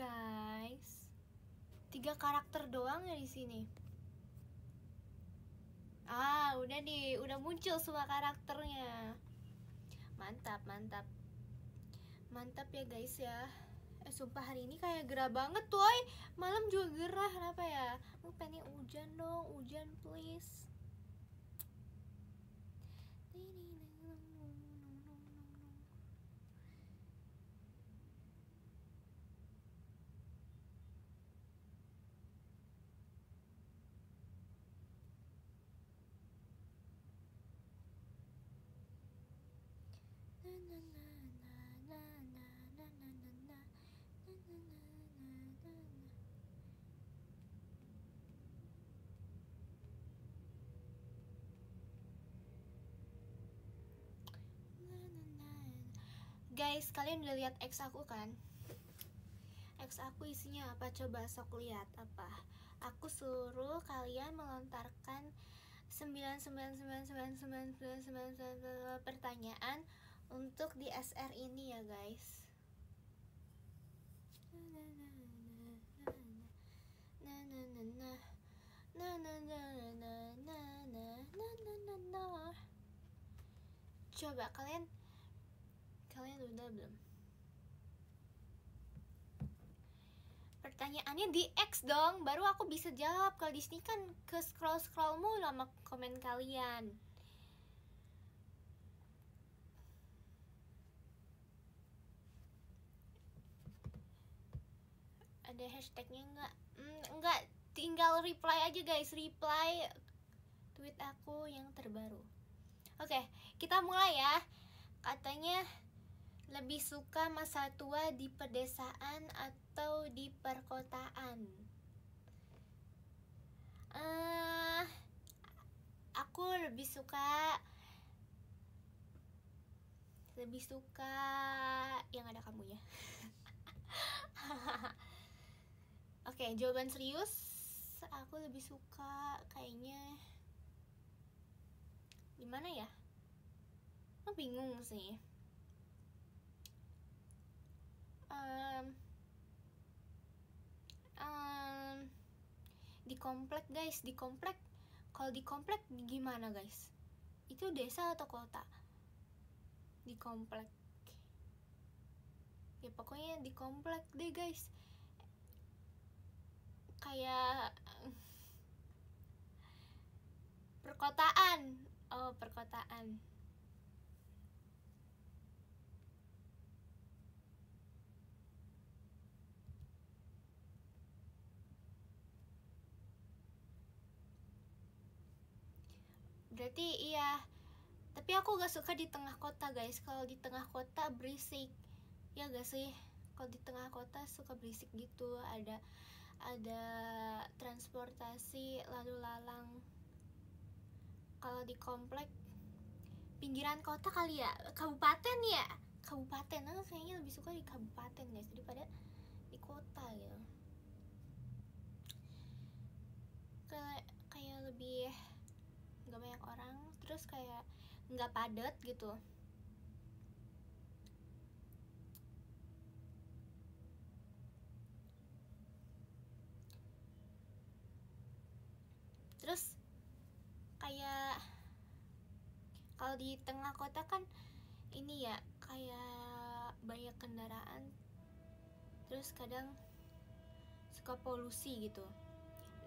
guys. 3 karakter doang ya di sini. Udah nih, udah muncul semua karakternya. Mantap, mantap. Mantap ya guys ya. Sumpah hari ini kayak gerah banget tuh. Malam juga gerah, kenapa ya? Aku pengen hujan dong, hujan please. Guys, kalian udah lihat X aku kan? X aku isinya apa? Coba sok lihat apa. Aku suruh kalian melontarkan 9999999 pertanyaan untuk di SR ini ya guys. Coba kalian udah belum? Pertanyaannya di X dong, baru aku bisa jawab. Kalau di sini kan ke scroll mulu sama komen kalian. Ada hashtagnya nggak? Nggak, tinggal reply aja guys. Reply tweet aku yang terbaru. Oke, kita mulai ya. Katanya lebih suka masa tua di pedesaan atau di perkotaan? Aku lebih suka yang ada kamunya. Oke, jawaban serius. Aku lebih suka kayaknya gimana ya? Bingung sih. Di komplek guys, di komplek. Kalau di komplek gimana guys? Itu desa atau kota? Di komplek. Ya pokoknya di komplek deh guys. Kayak perkotaan. Oh, perkotaan. Berarti iya. Tapi aku gak suka di tengah kota guys. Kalau di tengah kota berisik. Ya gak sih? Kalau di tengah kota suka berisik gitu. Ada transportasi lalu lalang. Kalau di komplek pinggiran kota kali ya, kabupaten ya. Kabupaten, aku kayaknya lebih suka di kabupaten guys daripada di kota gitu. Kayak lebih nggak banyak orang, terus kayak nggak padat gitu. Terus kayak kalau di tengah kota kan ini ya, kayak banyak kendaraan, terus kadang suka polusi gitu.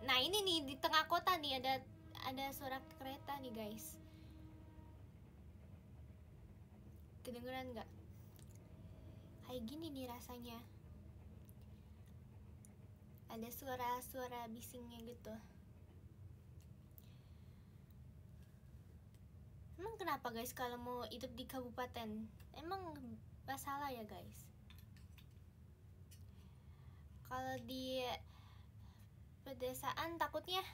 Nah ini nih di tengah kota nih ada suara kereta nih guys. Kedengeran nggak? Kayak gini nih rasanya. Ada suara bisingnya gitu. Emang kenapa guys kalau mau hidup di kabupaten? Emang masalah ya guys? Kalau di pedesaan takutnya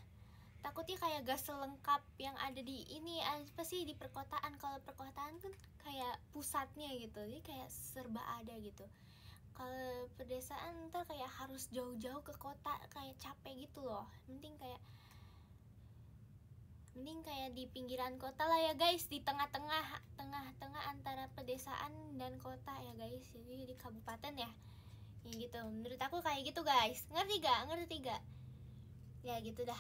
kayak gak selengkap yang ada di ini, apa sih di perkotaan. Kalau perkotaan kan kayak pusatnya gitu, jadi kayak serba ada gitu. Kalau pedesaan ntar kayak harus jauh-jauh ke kota, kayak capek gitu loh. Mending kayak di pinggiran kota lah ya guys, di tengah-tengah antara pedesaan dan kota ya guys. Jadi di kabupaten ya. Ya gitu, menurut aku kayak gitu guys. Ngerti gak? Ya gitu dah.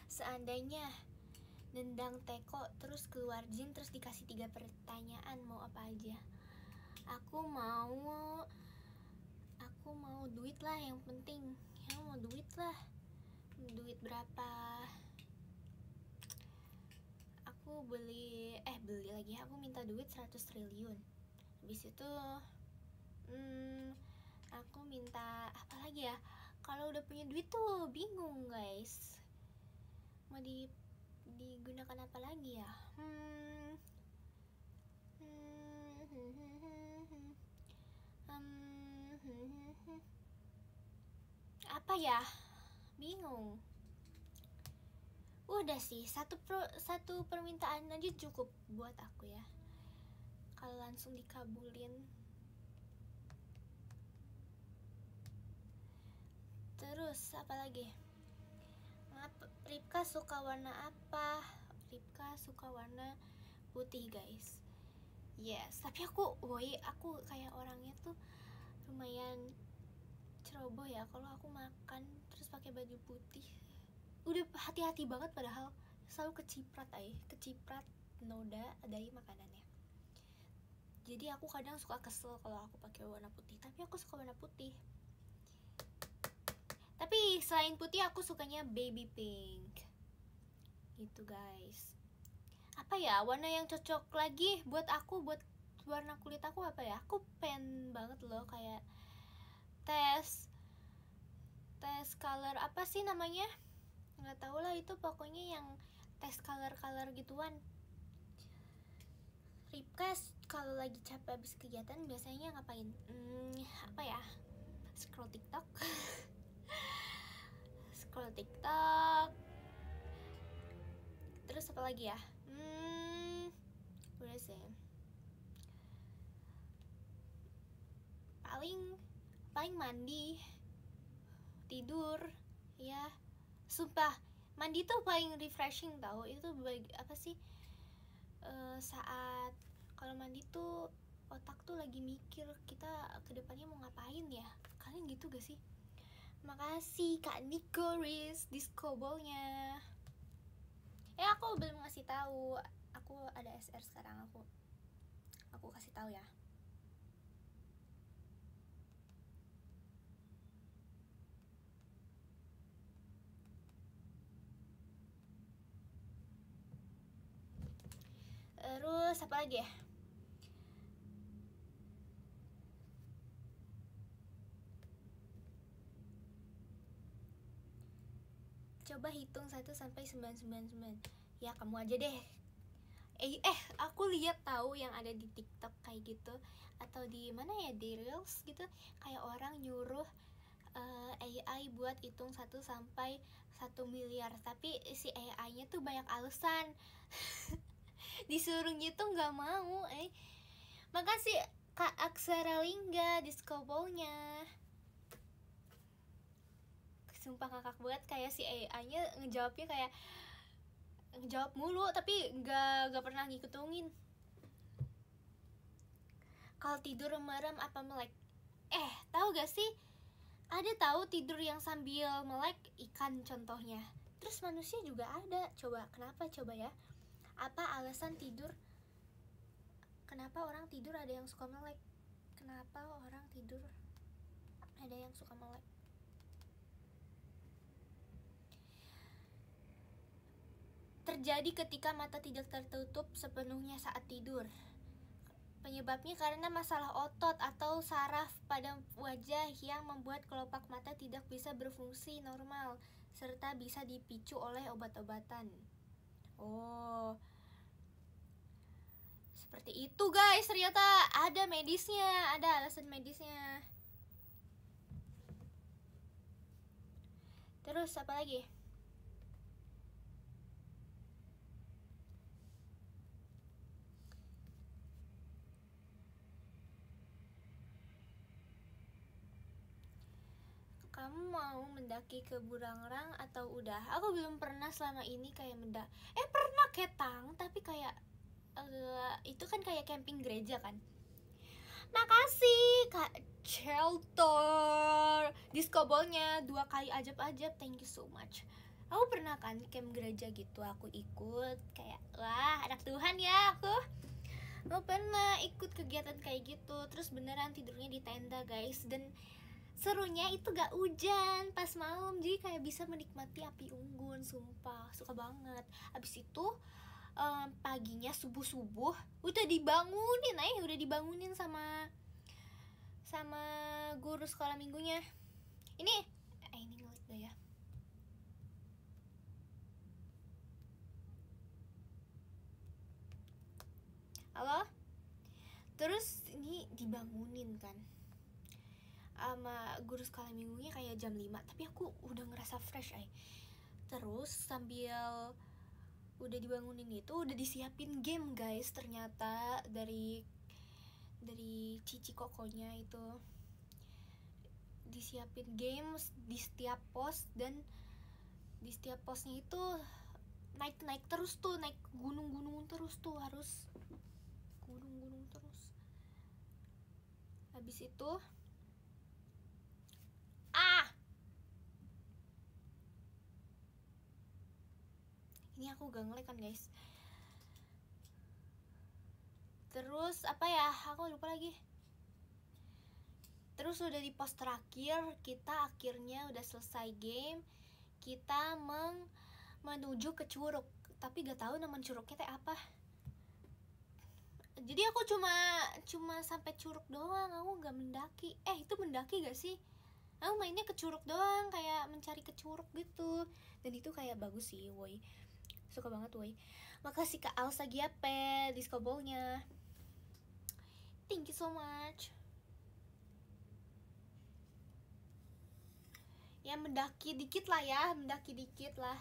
Seandainya nendang teko terus keluar jin terus dikasih 3 pertanyaan, mau apa aja? Aku mau duit lah yang penting. Ya mau duit lah. Duit berapa? Aku beli lagi. Aku minta duit 100 triliun. Habis itu aku minta apa lagi ya? Kalau udah punya duit tuh bingung guys. Mau digunakan apa lagi ya? Apa ya? Bingung. Udah sih, satu permintaan aja cukup buat aku ya. Kalau langsung dikabulin. Terus apa lagi? Ripka suka warna apa? Ripka suka warna putih guys. Yes, tapi aku kayak orangnya tuh lumayan ceroboh ya. Kalau aku makan terus pakai baju putih, udah hati-hati banget padahal selalu keciprat noda dari makanannya. Jadi aku kadang suka kesel kalau aku pakai warna putih, tapi aku suka warna putih. Tapi selain putih aku sukanya baby pink. Gitu guys. Apa ya warna yang cocok lagi buat aku, buat warna kulit aku apa ya? Aku pengen banget loh kayak tes color apa sih namanya? Nggak tahu lah, itu pokoknya yang tes color gituan. Ripka kalau lagi capek habis kegiatan biasanya ngapain? Apa ya? Scroll TikTok. Terus apa lagi ya? Udah sih. Paling mandi, tidur, ya. Sumpah, mandi tuh paling refreshing tau. Itu apa sih? Saat kalau mandi tuh otak tuh lagi mikir kita kedepannya mau ngapain ya. Kalian gitu gak sih? Makasih Kak Nikoris diskoballnya. Aku belum ngasih tahu. Aku ada SR sekarang, aku kasih tahu ya. Terus apa lagi ya? Coba hitung 1 sampai 999. Ya kamu aja deh. Aku lihat tahu yang ada di TikTok kayak gitu, atau di mana ya, di Reels gitu, kayak orang nyuruh AI buat hitung 1 sampai 1 miliar, tapi si AI-nya tuh banyak alasan. Disuruh ngitung nggak mau. Makasih Kak Aksara Lingga diskoballnya. Sumpah ngakak banget, kayak si AI-nya ngejawabnya kayak ngejawab mulu tapi nggak pernah ngitungin. Kalau tidur merem apa melek? Tahu gak sih? Ada tahu tidur yang sambil melek, ikan contohnya. Terus manusia juga ada. Coba kenapa coba ya? Apa alasan tidur? Kenapa orang tidur ada yang suka melek? Kenapa orang tidur ada yang suka melek? Terjadi ketika mata tidak tertutup sepenuhnya saat tidur. Penyebabnya karena masalah otot atau saraf pada wajah yang membuat kelopak mata tidak bisa berfungsi normal, serta bisa dipicu oleh obat-obatan. Oh, seperti itu guys, ternyata ada medisnya, ada alasan medisnya. Terus apa lagi? kamu mau mendaki ke Burangrang atau udah? Aku belum pernah selama ini kayak pernah ketang, tapi kayak itu kan kayak camping gereja kan. Makasih Kak Shelter disco ballnya 2 kali ajab-ajab, thank you so much. Aku pernah kan camp gereja gitu, aku ikut kayak wah anak Tuhan ya aku pernah ikut kegiatan kayak gitu. Terus beneran tidurnya di tenda guys, dan serunya itu gak hujan pas malam, jadi kayak bisa menikmati api unggun, sumpah suka banget. Abis itu paginya subuh udah dibangunin sama guru sekolah minggunya. Ini ngelik dah ya. Halo? Terus ini dibangunin kan sama guru sekolah minggunya kayak jam 5, tapi aku udah ngerasa fresh Terus sambil udah dibangunin itu udah disiapin game guys, ternyata dari cici kokonya itu disiapin games di setiap pos, dan di setiap posnya itu naik terus tuh, naik gunung terus tuh, harus gunung terus. Habis itu ini aku gak ngelek kan guys. Terus apa ya, aku lupa lagi. Terus udah di pos terakhir, kita akhirnya udah selesai game, kita menuju ke curug, tapi gak tahu nama curugnya teh apa. Jadi aku cuma sampai curug doang, aku gak mendaki. Itu mendaki gak sih? Aku mainnya ke curug doang, kayak mencari ke curug gitu. Dan itu kayak bagus sih, woi. Suka banget, woi. Makasih Kak Alsa Giape disco ball-nya. Thank you so much. Ya mendaki dikit lah.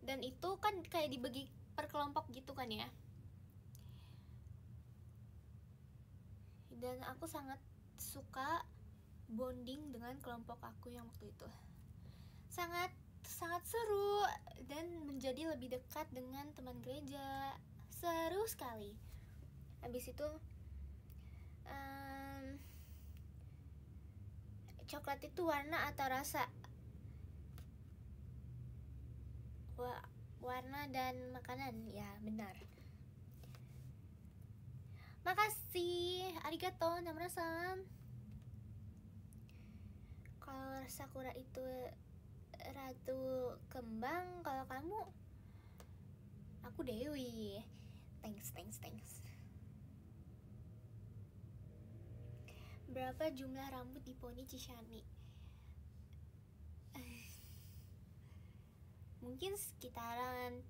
Dan itu kan kayak dibagi per kelompok gitu kan ya. Dan aku sangat suka bonding dengan kelompok aku yang waktu itu. Sangat seru dan menjadi lebih dekat dengan teman gereja. Seru sekali. Habis itu coklat itu warna atau rasa? Warna dan makanan, ya benar. Makasih, arigato, namarasan. Kalau Sakura itu ratu kembang, kalau kamu aku Dewi. Thanks. Berapa jumlah rambut di poni Cishani? Mungkin sekitaran,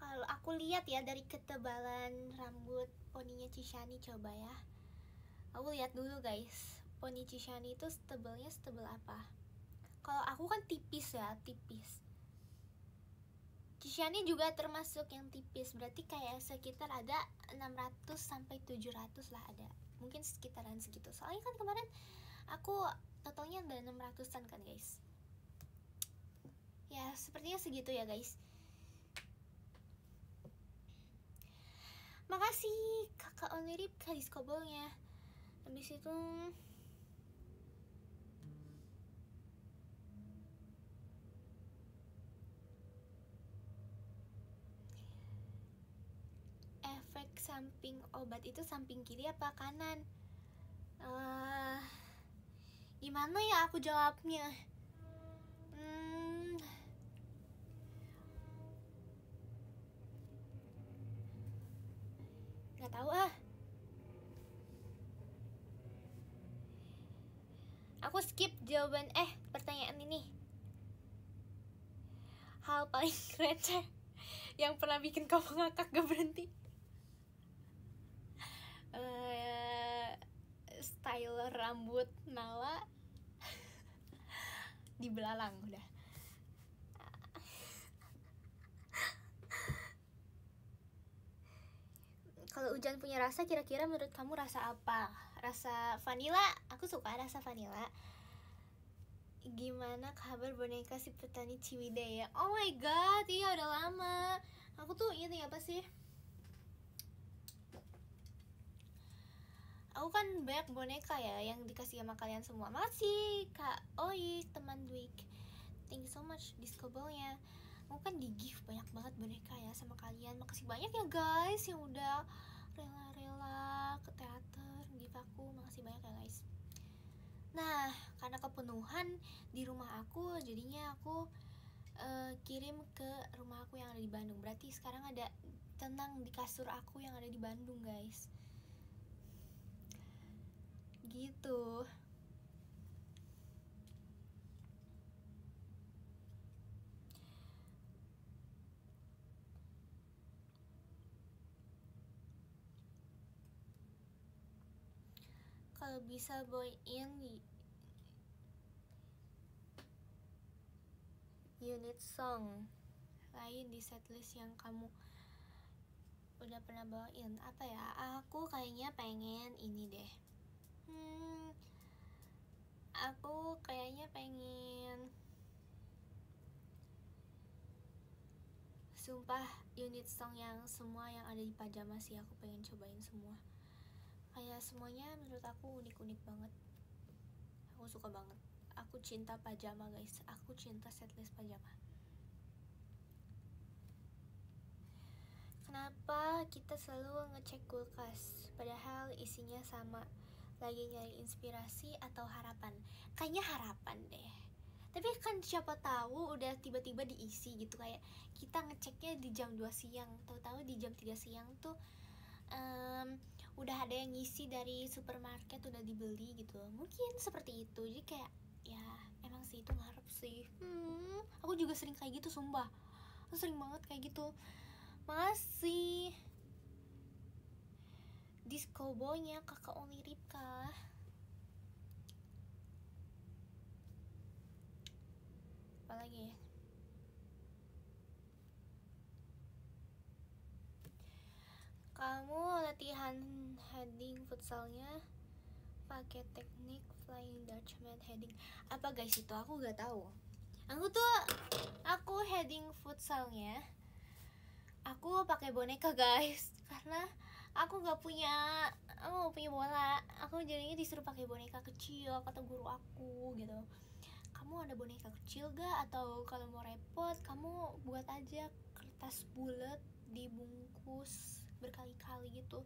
kalau aku lihat ya dari ketebalan rambut poninya Cishani, coba ya. Aku lihat dulu guys, poni Cishani itu tebelnya setebel apa. Kalau aku kan tipis ya, tipis. Cishani juga termasuk yang tipis, berarti kayak sekitar ada 600 sampai 700 lah ada. Mungkin sekitaran segitu. Soalnya kan kemarin aku totalnya ada 600-an kan guys. Ya sepertinya segitu ya guys. Makasih kakak Onirip kadis kobolnya. Habis itu efek samping obat itu samping kiri apa kanan? Gimana ya aku jawabnya? Gak tahu Aku skip jawaban pertanyaan ini. Hal paling receh yang pernah bikin kamu ngakak gak berhenti? Style rambut Nala di belalang udah. Kalau hujan punya rasa, kira-kira menurut kamu rasa apa? Rasa vanila? Aku aku suka rasa vanilla. Gimana kabar boneka si petani Ciwidey ya? Oh my god, iya udah lama. Aku tuh ini apa sih? Aku kan banyak boneka ya yang dikasih sama kalian semua. Makasih Kak Oi, teman Dwik. Thank you so much disco ball-nya. Aku kan di gift banyak banget boneka ya sama kalian. Makasih banyak ya guys yang udah rela-rela ke teater gift aku. Makasih banyak ya guys. Nah, karena kepenuhan di rumah aku, jadinya aku kirim ke rumah aku yang ada di Bandung. Berarti sekarang ada tenang di kasur aku yang ada di Bandung guys. Gitu. Kalau bisa boy in unit song lain di setlist yang kamu udah pernah bawain, apa ya? Aku kayaknya pengen ini deh. Aku kayaknya pengen, sumpah, unit song yang semua yang ada di pajama sih aku pengen cobain semua. Kayak semuanya menurut aku unik-unik banget. Aku suka banget. Aku cinta pajama guys. Aku cinta setlist pajama. Kenapa kita selalu ngecek kulkas padahal isinya sama? Lagi nyari inspirasi atau harapan? Kayaknya harapan deh. Tapi kan siapa tahu udah tiba-tiba diisi gitu. Kayak kita ngeceknya di jam 2 siang, tahu-tahu di jam 3 siang tuh udah ada yang ngisi dari supermarket, udah dibeli gitu. Mungkin seperti itu. Jadi kayak ya emang sih itu ngarep sih. Aku juga sering kayak gitu sumpah. Aku sering banget kayak gitu. Makasih disco boy-nya kakak Oli Ripka. Apalagi ya? Kamu latihan heading futsalnya pakai teknik flying Dutchman heading apa guys? Itu aku gak tahu. Aku heading futsalnya aku pakai boneka guys, karena aku gak punya bola. Aku jadinya disuruh pakai boneka kecil kata guru aku gitu. Kamu ada boneka kecil gak? Atau kalau mau repot kamu buat aja kertas bulat dibungkus berkali-kali gitu.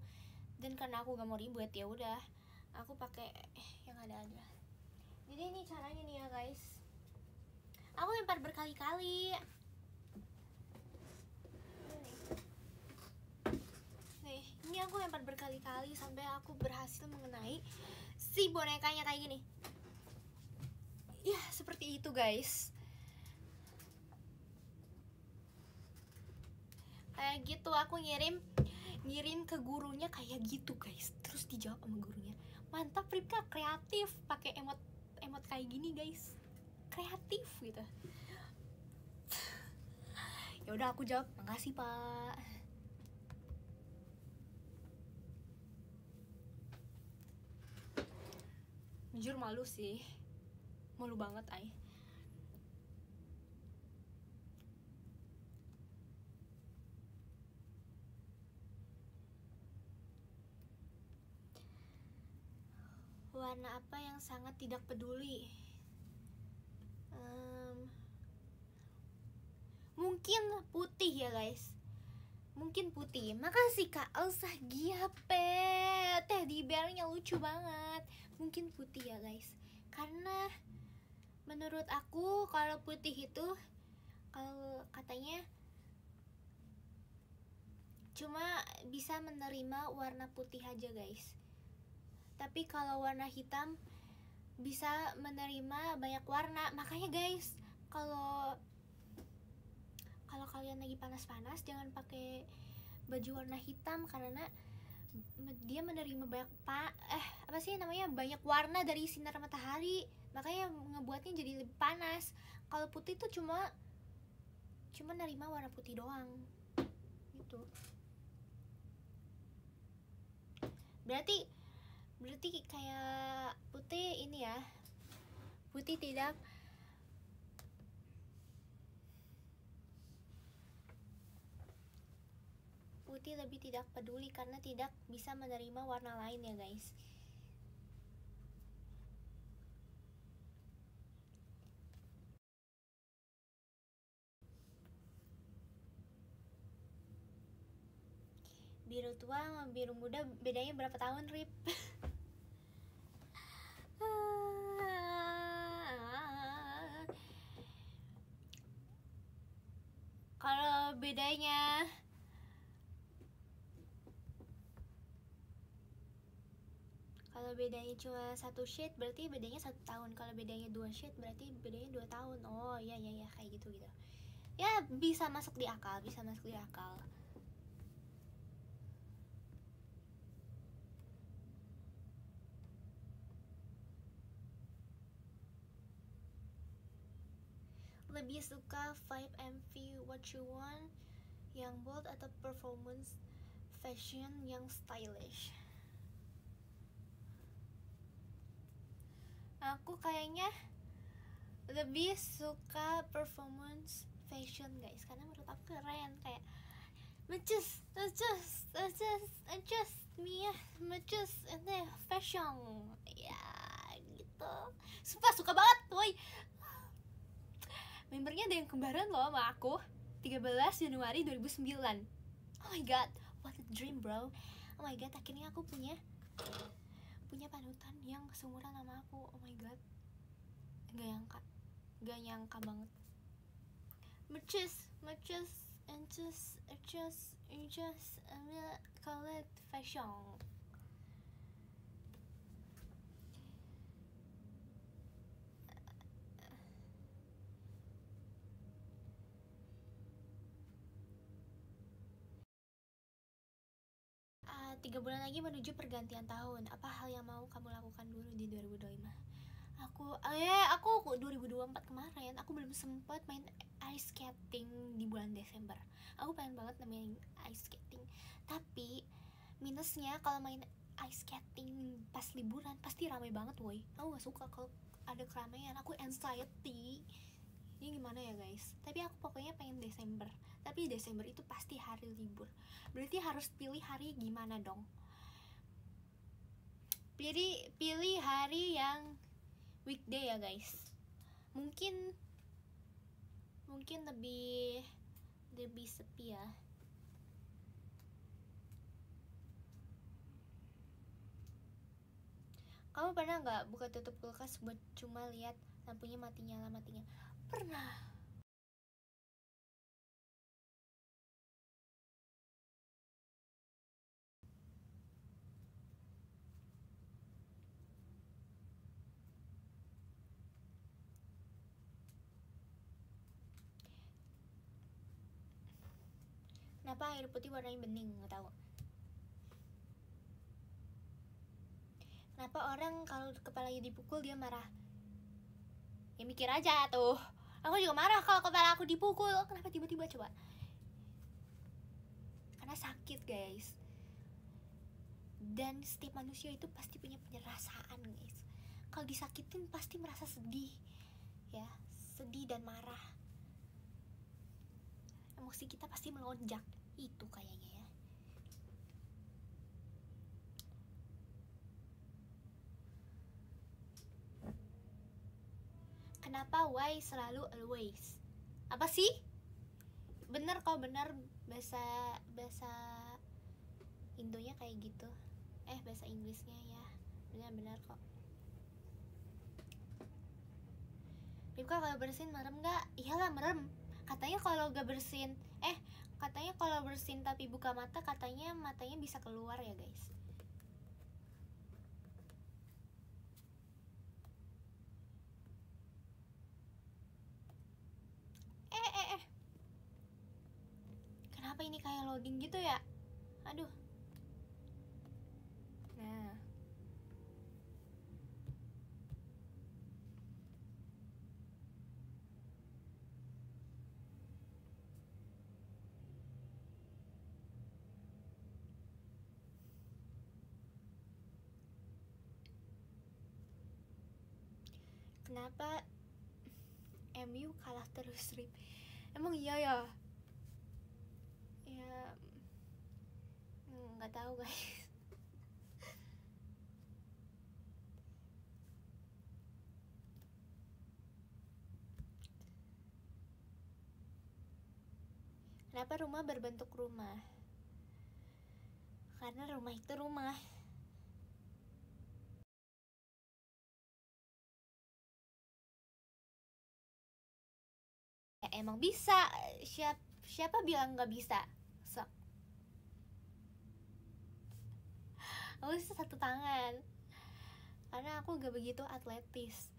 Dan karena aku gak mau ribet ya udah aku pakai yang ada aja. Jadi ini caranya nih ya guys, aku lempar berkali-kali. Nih, ini aku lempar berkali-kali sampai aku berhasil mengenai si bonekanya kayak gini. Ya seperti itu guys. Kayak gitu aku ngirim ke gurunya kayak gitu guys, terus dijawab sama gurunya. Mantap Ripka, kreatif, pakai emot kayak gini guys, kreatif gitu. Ya udah aku jawab makasih pak. Jujur malu sih, malu banget ay. Warna apa yang sangat tidak peduli? Mungkin putih ya guys. Mungkin putih. Makasih Kak Elsa Giape. Teddy bearnya lucu banget. Mungkin putih ya guys. Karena menurut aku kalau putih itu, kalau katanya cuma bisa menerima warna putih aja guys. Tapi kalau warna hitam bisa menerima banyak warna. Makanya guys, kalau kalian lagi panas-panas jangan pakai baju warna hitam karena dia menerima banyak banyak warna dari sinar matahari, makanya ngebuatnya jadi lebih panas. Kalau putih tuh cuma nerima warna putih doang gitu. Berarti Berarti kayak Putih ini ya, Putih tidak Putih lebih tidak peduli karena tidak bisa menerima warna lain ya guys. Biru tua sama biru muda bedanya berapa tahun, Rip? Kalau bedanya cuma satu shade berarti bedanya 1 tahun. Kalau bedanya 2 shade berarti bedanya 2 tahun. Oh iya kayak gitu. Ya bisa masuk di akal. Lebih suka vibe MV What You Want yang bold atau performance fashion yang stylish? Aku kayaknya lebih suka performance fashion guys, karena menurut aku keren, kayak Macus Mia Macus ini fashion ya gitu. Sumpah suka banget, woi. Membernya ada yang kembaran loh sama aku, 13 Januari 2009. Oh my god, what a dream bro. Oh my god, akhirnya aku punya panutan yang seumuran sama aku. Oh my god, gak nyangka banget. Macus and just call it fashion. Tiga bulan lagi menuju pergantian tahun. Apa hal yang mau kamu lakukan dulu di 2025? Aku 2024 kemarin aku belum sempat main ice skating di bulan Desember. Aku pengen banget main ice skating, tapi minusnya kalau main ice skating pas liburan pasti ramai banget, woi. Aku gak suka kalau ada keramaian, aku anxiety. Ini gimana ya guys, tapi aku pokoknya pengen Desember. Tapi Desember itu pasti hari libur, berarti harus pilih hari gimana dong. Pilih hari yang weekday ya guys. Mungkin lebih sepi ya. Kamu pernah nggak buka tutup kulkas buat cuma lihat lampunya mati nyala? Pernah. Kenapa air putih warnanya bening? Nggak tahu. Kenapa orang kalau kepalanya dipukul dia marah? Ya mikir aja tuh. Aku juga marah kalau kepala aku dipukul. Kenapa tiba-tiba coba? Karena sakit guys. Dan setiap manusia itu pasti punya perasaan guys. Kalau disakitin pasti merasa sedih, ya, sedih dan marah. Emosi kita pasti melonjak, itu kayaknya ya. Kenapa why selalu always? Apa sih? Bener kok, bener, bahasa Indonya kayak gitu. Bahasa Inggrisnya ya, benar kok. Ripka kalau bersin merem gak? Iyalah merem. Katanya kalau gak bersin, katanya kalau bersin tapi buka mata, katanya matanya bisa keluar ya guys. Kenapa ini kayak loading gitu ya? Aduh. Nah. Kenapa MU kalah terus, Rip? Emang iya ya? Ya, nggak tahu guys. Kenapa rumah berbentuk rumah? Karena rumah itu rumah. Ya emang bisa. Siapa bilang nggak bisa? So, aku bisa satu tangan. Karena aku gak begitu atletis.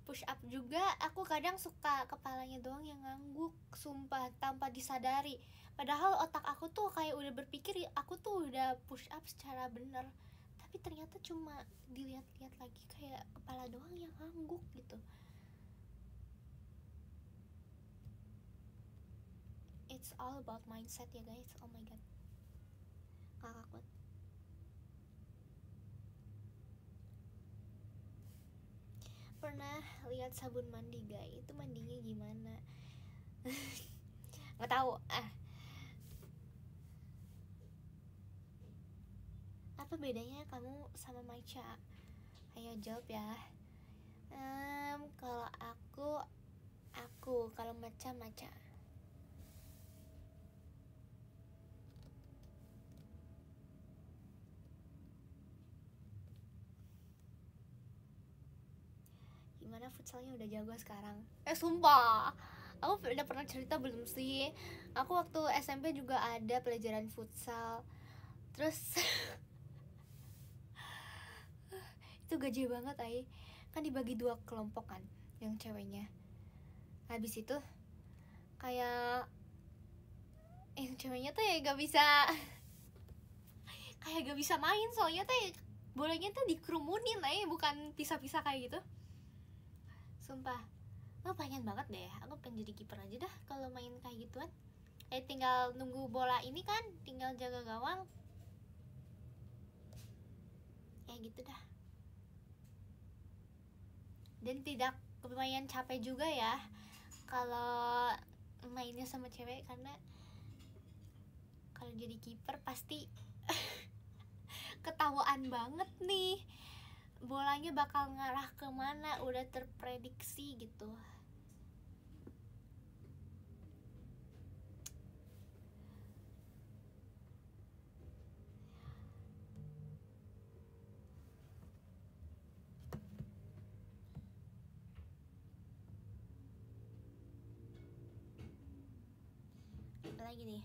Push up juga aku kadang suka kepalanya doang yang ngangguk, sumpah, tanpa disadari. Padahal otak aku tuh kayak udah berpikir aku tuh udah push up secara bener, tapi ternyata cuma dilihat-lihat lagi kayak kepala doang yang ngangguk gitu. It's all about mindset ya guys. Oh my god, kakak kuat. Pernah lihat sabun mandi gak? Itu mandinya gimana? Nggak tahu. Apa bedanya kamu sama Macha? Ayo jawab ya. Kalau aku, kalau Macha. Gimana futsalnya udah jago sekarang? Sumpah, aku udah pernah cerita belum sih? Aku waktu SMP juga ada pelajaran futsal. Terus itu gaje banget kan dibagi 2 kelompok kan, yang ceweknya. Habis itu kayak yang ceweknya tuh ya gak bisa kayak gak bisa main, soalnya tuh bolanya tuh dikerumunin bukan pisah-pisah kayak gitu. Sumpah, aku pengen banget deh, aku pengen jadi kiper aja dah kalau main kayak gituan. Tinggal nunggu bola ini kan, tinggal jaga gawang. Gitu dah. Dan tidak lumayan capek juga ya kalau mainnya sama cewek, karena kalau jadi kiper pasti ketahuan banget nih bolanya bakal ngarah kemana, udah terprediksi gitu. Apa lagi nih?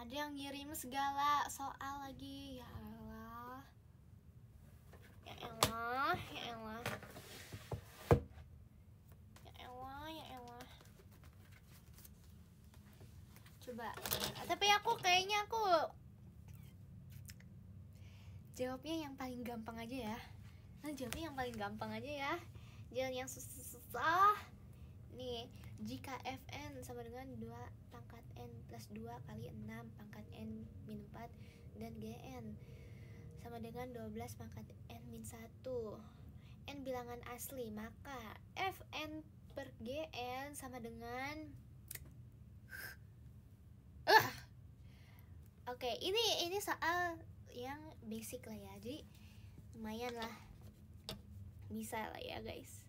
Ada yang ngirim segala soal lagi. Ya Allah. Ya elah. Coba. Tapi kayaknya aku jawabnya yang paling gampang aja ya. Jangan yang susah. Nih, jika Fn sama dengan 2 pangkat N plus 2 kali 6 pangkat N min 4 dan Gn sama dengan 12 pangkat N min 1 N bilangan asli, maka Fn per Gn sama dengan Oke, ini soal yang basic lah ya, jadi lumayan lah, bisa lah ya guys.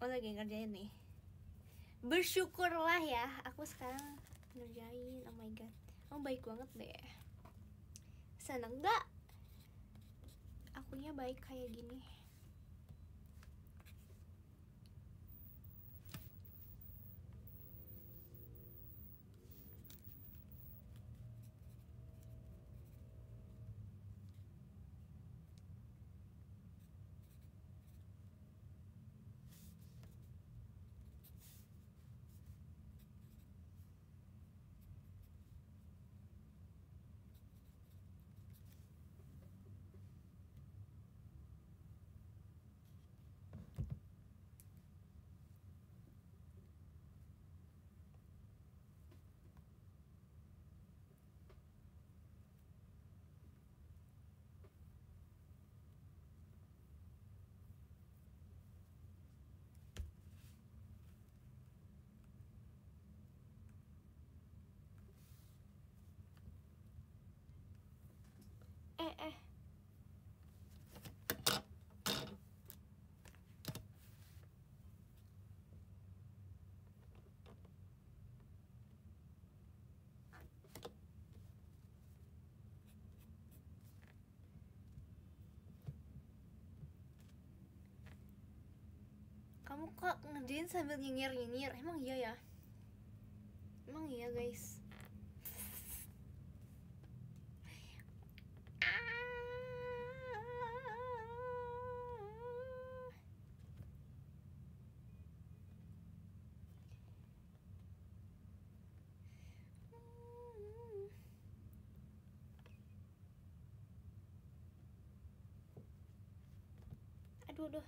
Lagi ngerjain nih, bersyukurlah ya aku sekarang ngerjain. Oh my god, baik banget deh. Seneng gak akunya baik kayak gini? Kamu kok ngerjain sambil nyinyir-nyinyir? Emang iya ya? Emang iya guys? Aduh.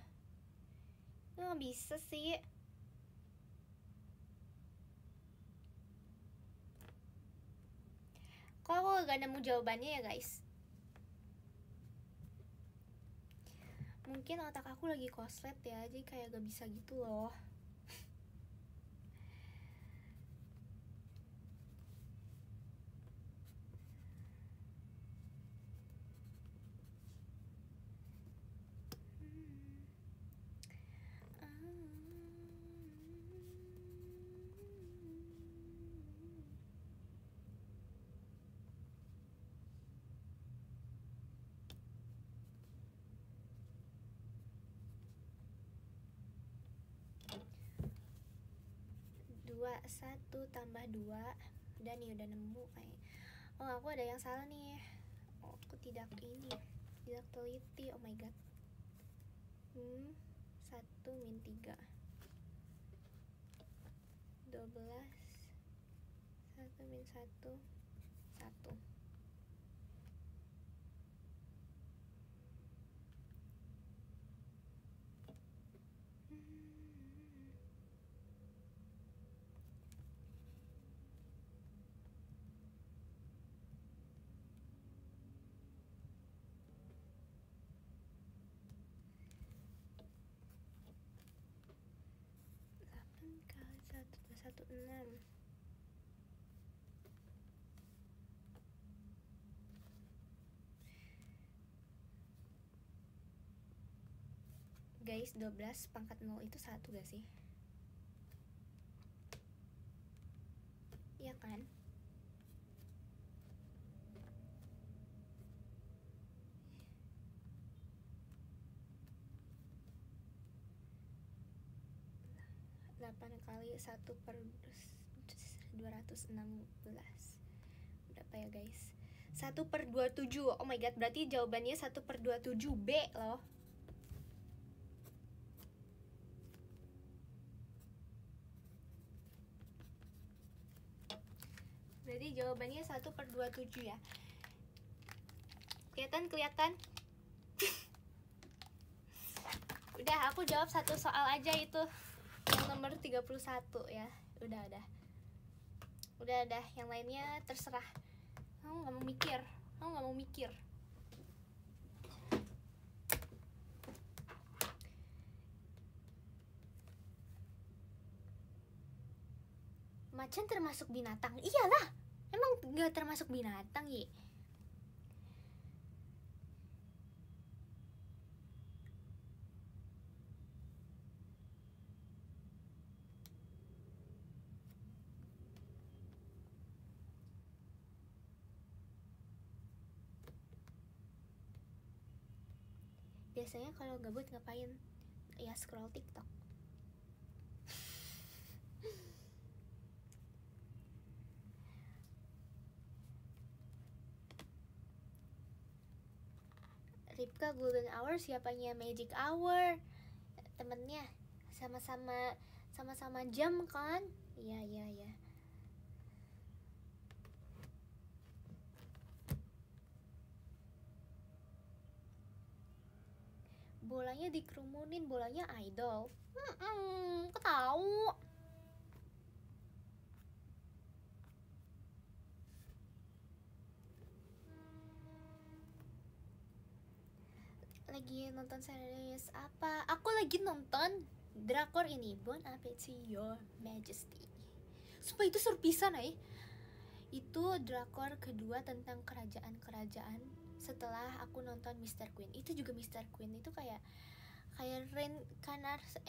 Nggak bisa sih. Kok aku gak nemu jawabannya ya guys? Mungkin otak aku lagi koslet ya, jadi kayak gak bisa gitu loh. Dua, 1 tambah 2. Udah nih, udah nemu kayak. Oh, aku ada yang salah nih. Oh, aku tidak teliti. Oh my god. 1 min 3 12. 1 min 1 1. Kali 1 6. Guys, 12 pangkat 0 itu 1 gak sih? Iya kan? Kali 1 per 216. Berapa ya guys? 1 per 27. Oh my god, berarti jawabannya 1 per 27 B loh. Berarti jawabannya 1 per 27 ya. Kelihatan? Udah, aku jawab satu soal aja itu. Yang nomor 31 ya. Udah. Yang lainnya terserah. Kamu gak mau mikir. Macan termasuk binatang? Iyalah. Emang gak termasuk binatang ya? Biasanya kalau gabut ngapain? Ya scroll TikTok. Ripka Golden Hour, siapanya Magic Hour? Temennya sama-sama jam kan? Iya. Bolanya dikerumunin, bolanya idol. Ketahu. Lagi nonton series apa? Aku lagi nonton drakor ini, Bon Appetit Your Majesty. Sumpah itu seru pisan Itu drakor kedua tentang kerajaan-kerajaan setelah aku nonton Mr. Queen. Itu juga Mr. Queen itu kayak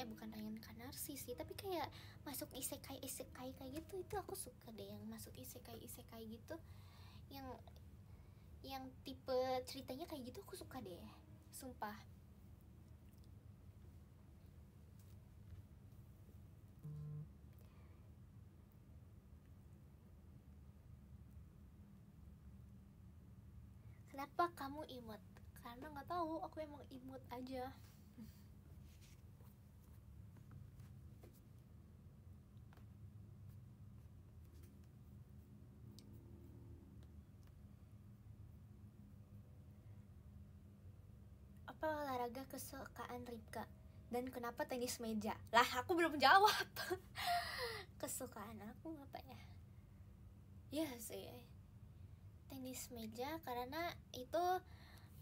bukan reinkarnasi sih, tapi kayak masuk isekai kayak gitu. Itu aku suka deh yang masuk isekai gitu, yang tipe ceritanya kayak gitu aku suka deh, sumpah. Kenapa kamu imut? Karena nggak tahu, aku emang imut aja. Apa olahraga kesukaan Ripka? Dan kenapa tenis meja? Lah, aku belum jawab. Kesukaan aku apa ya? Ya sih, tenis meja, karena itu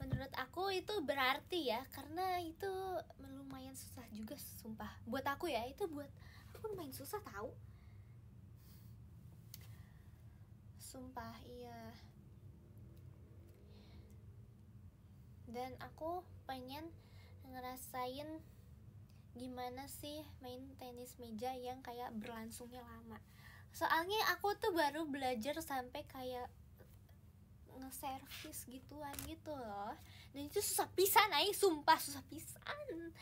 menurut aku itu berarti ya, karena itu lumayan susah juga, sumpah. Buat aku ya, itu buat aku lumayan susah tahu. Sumpah, iya. Dan aku pengen ngerasain gimana sih main tenis meja yang kayak berlangsungnya lama. Soalnya aku tuh baru belajar sampai kayak nge-service gituan gitu loh. Dan itu susah pisan, sumpah susah pisan.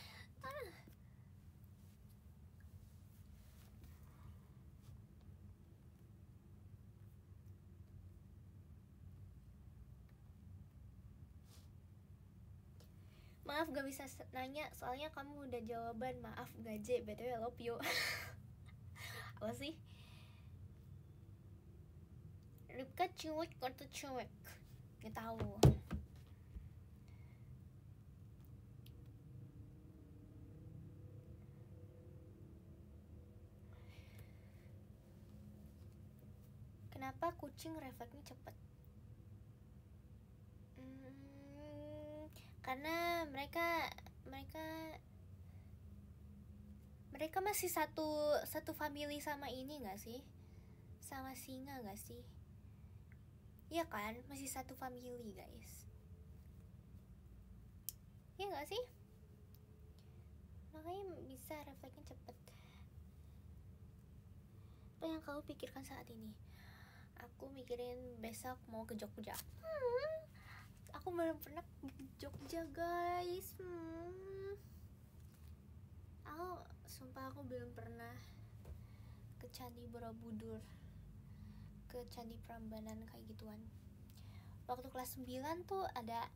Maaf gak bisa nanya, soalnya kamu udah jawaban. Maaf gaje, btw love you. Apa sih? Ripka cuek atau cuek? Gak tahu. Kenapa kucing refleksnya cepet? Karena mereka masih satu family sama ini nggak sih, sama singa nggak sih? Iya kan, masih satu family guys. Iya nggak sih? Makanya bisa refleksnya cepet. Apa yang kamu pikirkan saat ini? Aku mikirin besok mau ke Jogja. Aku belum pernah ke Jogja guys. Aku belum pernah ke Candi Borobudur, ke Candi Prambanan kayak gituan. Waktu kelas 9 tuh ada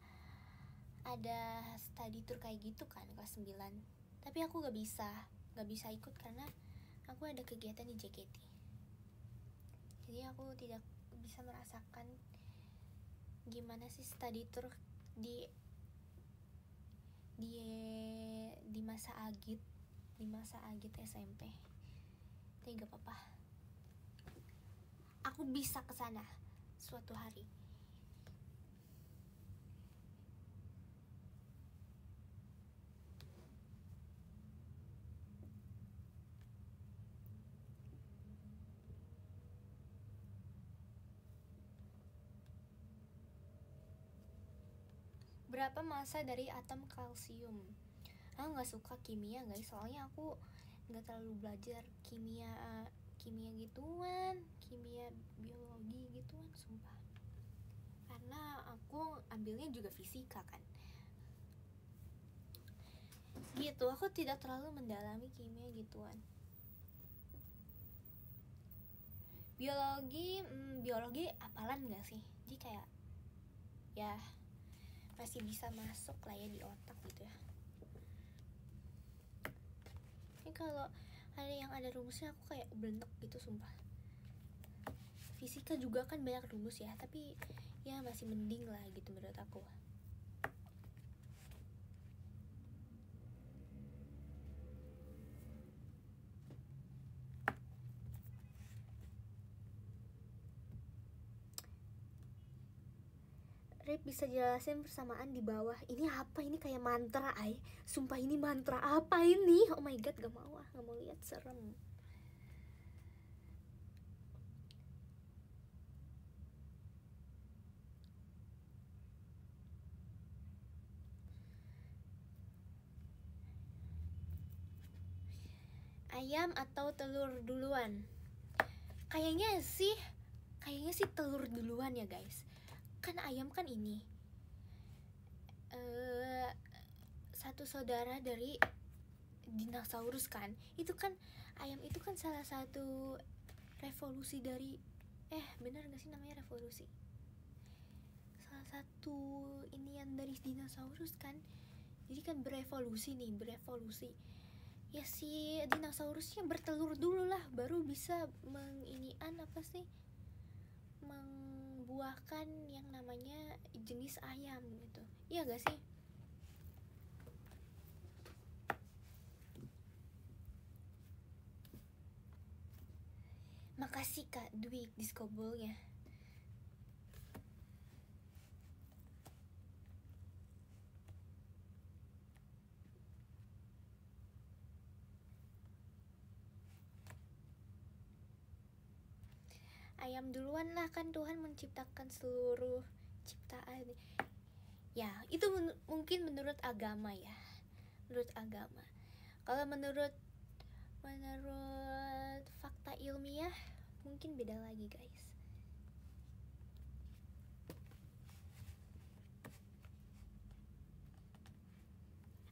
study tour kayak gitu kan, kelas 9. Tapi aku gak bisa ikut karena aku ada kegiatan di JKT. Jadi aku tidak bisa merasakan gimana sih study tour di masa agit SMP. Tapi gak apa-apa, aku bisa kesana suatu hari. Berapa massa dari atom kalsium? Aku nggak suka kimia guys, soalnya aku nggak terlalu belajar kimia gituan, kimia biologi gituan, sumpah. Karena aku ambilnya juga fisika kan, gitu. Aku tidak terlalu mendalami kimia gituan. Biologi apalan nggak sih, jadi kayak ya masih bisa masuk lah ya di otak gitu ya. Ini kalau ada yang ada rumusnya aku kayak belenek gitu, sumpah. Fisika juga kan banyak rumus ya, tapi ya masih mending lah gitu menurut aku. Rip, bisa jelasin persamaan di bawah? Ini apa? Ini kayak mantra, sumpah ini mantra apa ini? Oh my god, gak mau lihat, serem. ayam atau telur duluan? Kayaknya sih telur duluan ya guys. Kan ayam kan ini satu saudara dari dinosaurus kan. Itu kan ayam itu kan salah satu revolusi dari benar gak sih namanya revolusi? Salah satu inian dari dinosaurus kan. Jadi kan berevolusi. Ya si dinosaurusnya bertelur dulu lah, baru bisa membuahkan yang namanya jenis ayam gitu. Iya gak sih? Makasih Kak Dwi diskobolnya. Ayam duluan lah, kan Tuhan menciptakan seluruh ciptaan. Ya, itu mungkin menurut agama ya. Menurut agama. Kalau menurut fakta ilmiah mungkin beda lagi guys.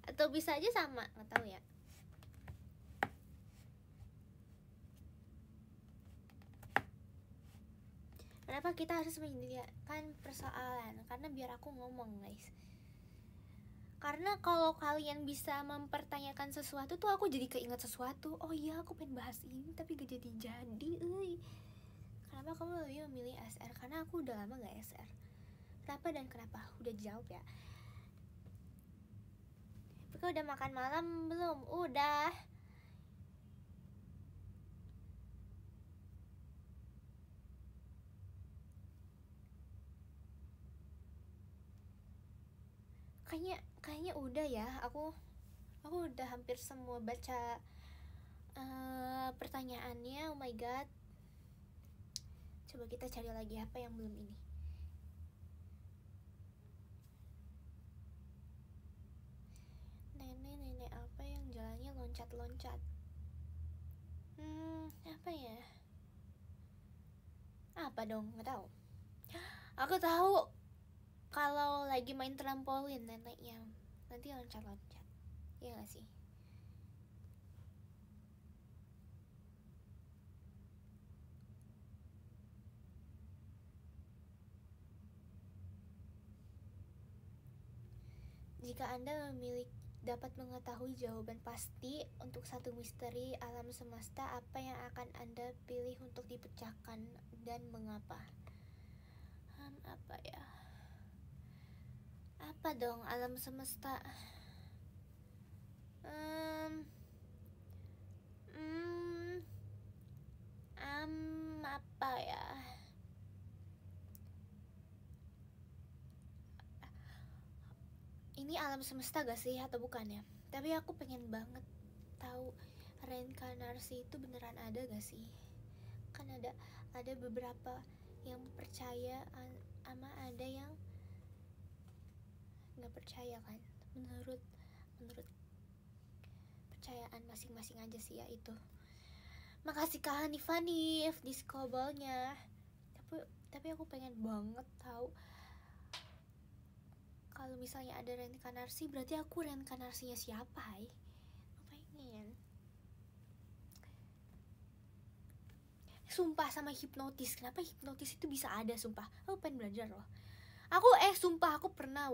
Atau bisa aja sama, nggak tahu ya. Kenapa kita harus menyediakan persoalan? Karena biar aku ngomong guys. Karena kalau kalian bisa mempertanyakan sesuatu tuh aku jadi keinget sesuatu. Oh iya, aku pengen bahas ini tapi gak jadi. Kenapa kamu lebih memilih SR? Karena aku udah lama gak SR. Kenapa dan kenapa? Udah jawab ya. Tapi udah makan malam belum? Udah. Kayaknya udah ya. Aku udah hampir semua baca pertanyaannya. Oh my god. Coba kita cari lagi apa yang belum ini. Nenek apa yang jalannya loncat-loncat? Apa ya? Apa dong? Nggak tahu. Aku tahu. Kalau lagi main trampolin neneknya nanti loncat-loncat. Iya gak sih? Jika Anda dapat mengetahui jawaban pasti untuk satu misteri alam semesta, apa yang akan Anda pilih untuk dipecahkan dan mengapa? Apa ya? Apa dong alam semesta? Apa ya? Ini alam semesta gak sih atau bukan ya? Tapi aku pengen banget tahu reinkarnasi itu beneran ada gak sih? Kan ada beberapa yang percaya sama ada yang nggak percaya kan. Menurut percayaan masing-masing aja sih ya itu. Makasih Kak Hanif diskobolnya. Tapi aku pengen banget tahu kalau misalnya ada reinkarnasi, berarti aku reinkarnasinya siapa, hai? Pengen. Sumpah sama hipnotis. Kenapa hipnotis itu bisa ada, sumpah. Aku pengen belajar loh. Sumpah aku pernah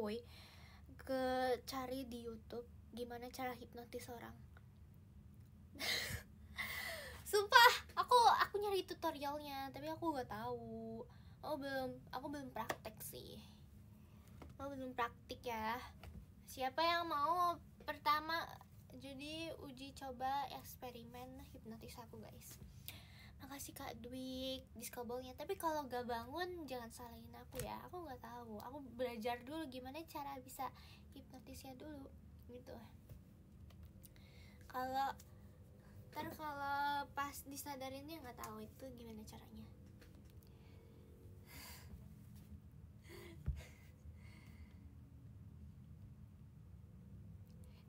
cari di YouTube gimana cara hipnotis orang. Sumpah, aku nyari tutorialnya, tapi aku gak tahu. Aku belum praktek sih. Belum praktik ya. Siapa yang mau pertama jadi uji coba eksperimen hipnotis aku guys? Makasih Kak Dwi diskobolnya. Tapi kalau gak bangun jangan salahin aku ya. Aku gak tahu. Aku belajar dulu gimana cara bisa hipnotisnya dulu gitu. Kalau pas disadarinnya nggak tahu itu gimana caranya.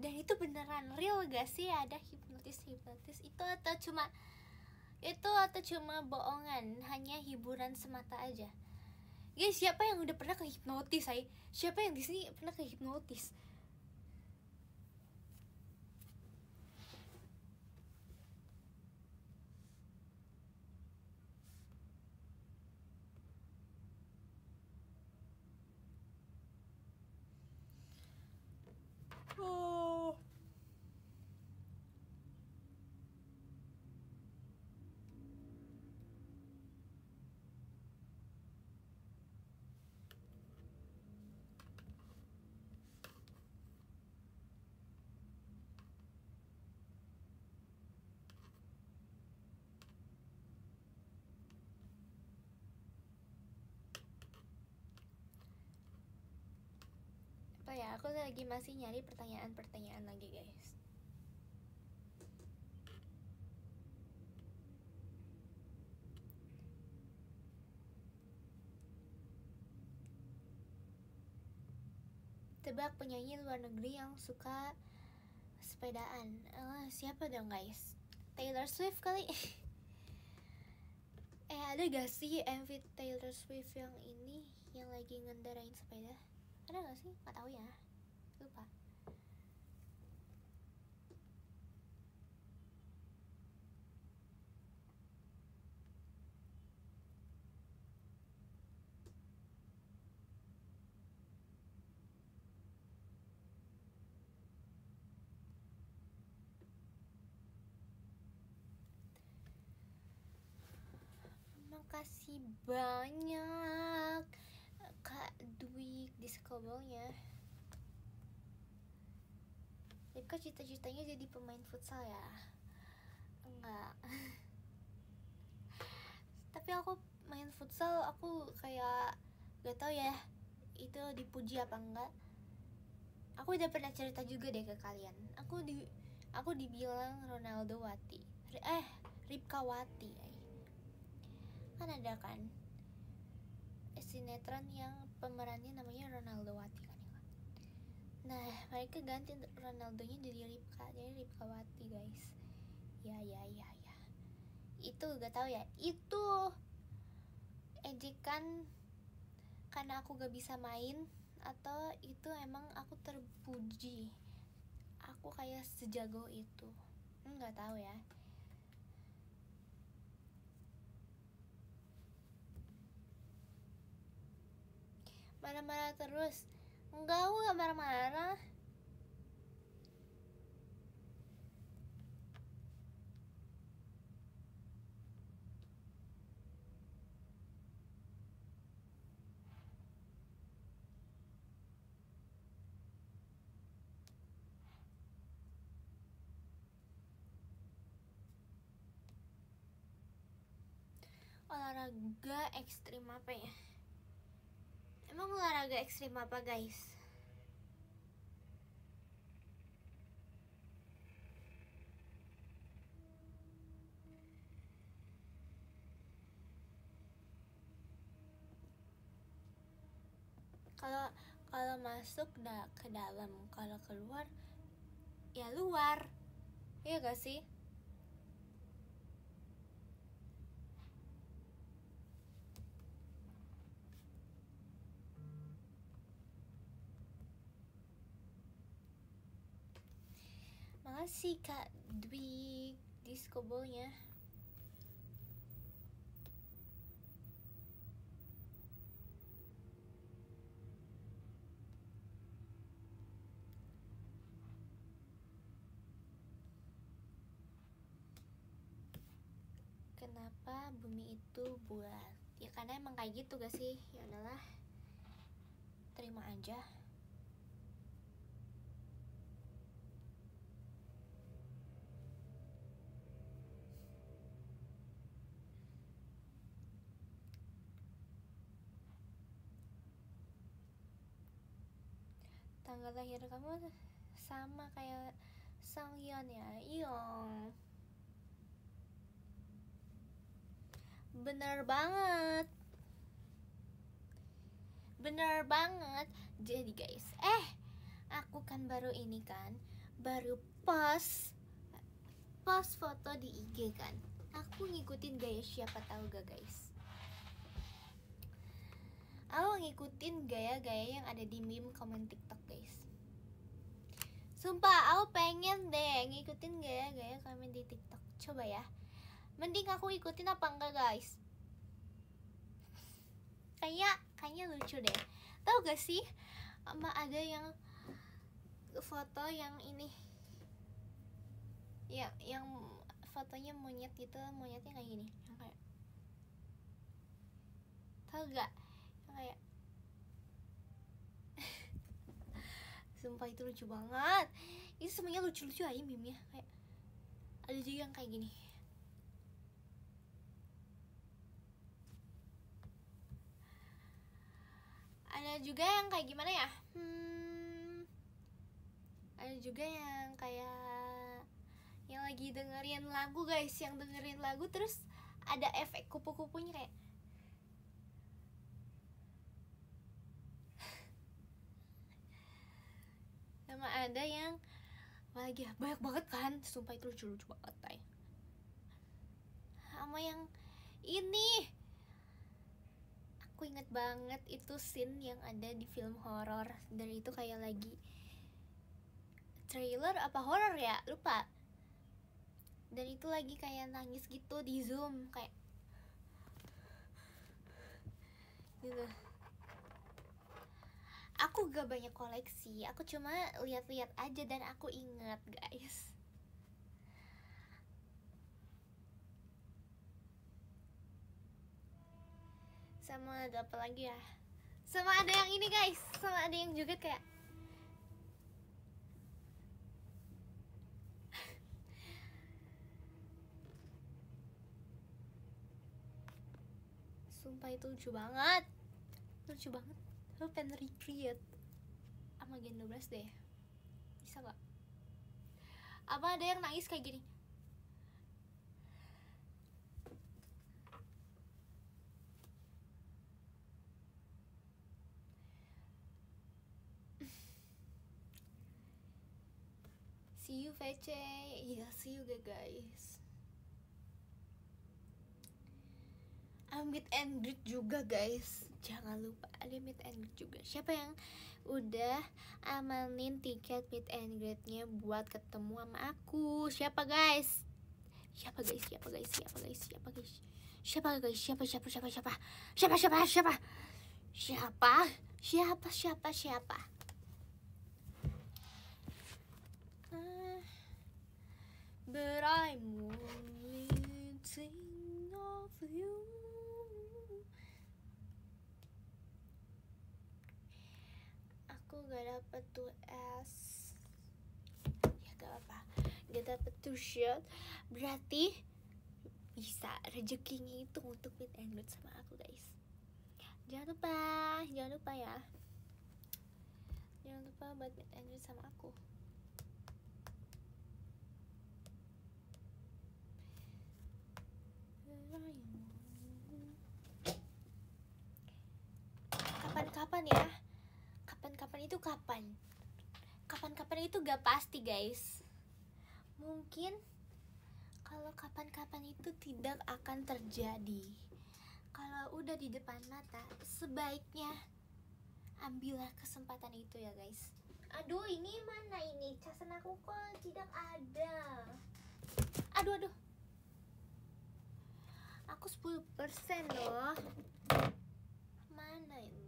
Dan itu beneran real gak sih ada hipnotis itu atau cuma bohongan, hanya hiburan semata aja? Guys, siapa yang udah pernah ke hipnotis, siapa yang di sini pernah ke hipnotis? Oh. Apa ya, aku lagi masih nyari pertanyaan lagi guys. Tebak penyanyi luar negeri yang suka sepedaan. Siapa dong guys? Taylor Swift kali. Ada gak sih MV Taylor Swift yang ini, yang lagi ngendarain sepeda? Ada gak sih? Gak tahu ya, lupa. Makasih banyak Kak Dwi diskobolnya. Ripka cita-citanya jadi pemain futsal ya? Enggak. Tapi aku main futsal, aku kayak gak tau ya itu dipuji apa enggak. Aku udah pernah cerita juga deh ke kalian. Aku dibilang Ronaldo Wati. Ripka Wati. Kan ada kan sinetron yang pemerannya namanya Ronaldo Wati kan ya. Nah, mereka ganti Ronaldonya jadi Ripka Wati guys. Ya. Itu gak tahu ya. Itu ejekan karena aku gak bisa main, atau itu emang aku terpuji aku kayak sejago itu. Nggak tahu ya. Marah-marah terus? Enggak, aku gak marah-marah. Olahraga ekstrim apa ya? Emang olahraga ekstrim apa guys? Kalau masuk udah ke dalam, kalau keluar ya luar. Iya gak sih? Makasih Kak Dwi diskobolnya. Kenapa bumi itu bulat? Ya karena emang kayak gitu gak sih? Ya udahlah, terima aja. Tanggal lahir kamu sama kayak Sang Yeon ya? Iyong. Bener banget. Jadi guys, aku kan baru ini kan baru post foto di IG kan. Aku ngikutin gaya siapa tahu gak guys? Aku ngikutin gaya-gaya yang ada di meme komen TikTok guys. Sumpah aku pengen deh ngikutin gaya-gaya komen di TikTok. Coba ya. Mending aku ikutin apa enggak guys? Kayaknya lucu deh. Tahu gak sih? Ada yang foto yang ini. Ya, yang fotonya monyet gitu, monyetnya kayak gini. Yang kayak tahu gak? Yang kayak sumpah itu lucu banget. Itu semuanya lucu-lucu aja meme-nya. Kayak ada juga yang kayak gini. Ada juga yang kayak gimana ya? Ada juga yang kayak yang lagi dengerin lagu guys, yang dengerin lagu terus ada efek kupu-kupunya kayak sama ada yang lagi banyak banget kan, sumpah itu lucu-lucu banget tay. Sama yang ini aku inget banget itu scene yang ada di film horor, dan itu kayak lagi trailer apa horor ya, lupa. Dan itu lagi kayak nangis gitu di zoom kayak gitu. Aku gak banyak koleksi, aku cuma lihat-lihat aja dan aku ingat guys. Sama ada apa lagi ya? Sama ada yang ini guys, sama ada yang juga kayak sumpah itu lucu banget. Lucu banget. Lu pengen recreate sama Gen 12 deh. Bisa gak? Apa ada yang nangis kayak gini? See you VC. Iya, see you guys. Meet and greet juga guys, jangan lupa ada meet and greet juga. Siapa yang udah amalin tiket meet and greetnya buat ketemu sama aku? Siapa guys? Siapa guys? Siapa guys? Siapa guys? Siapa guys? Siapa guys? Siapa siapa siapa siapa? Siapa siapa siapa? Siapa? Siapa siapa siapa? But I'm only thinking of you. Aku gak dapet tuh S. Ya gak apa-apa, gak dapet tuh shot. Berarti bisa rezekinya itu untuk meet and greet sama aku guys. Jangan lupa ya. Jangan lupa buat meet and greet sama aku. Kapan-kapan ya? Kapan-kapan itu kapan? Kapan-kapan itu gak pasti guys. Mungkin kalau kapan-kapan itu tidak akan terjadi. Kalau udah di depan mata, sebaiknya ambillah kesempatan itu ya guys. Aduh, ini mana ini? Casan aku kok tidak ada. Aduh. Aku 10% loh. Mana ini?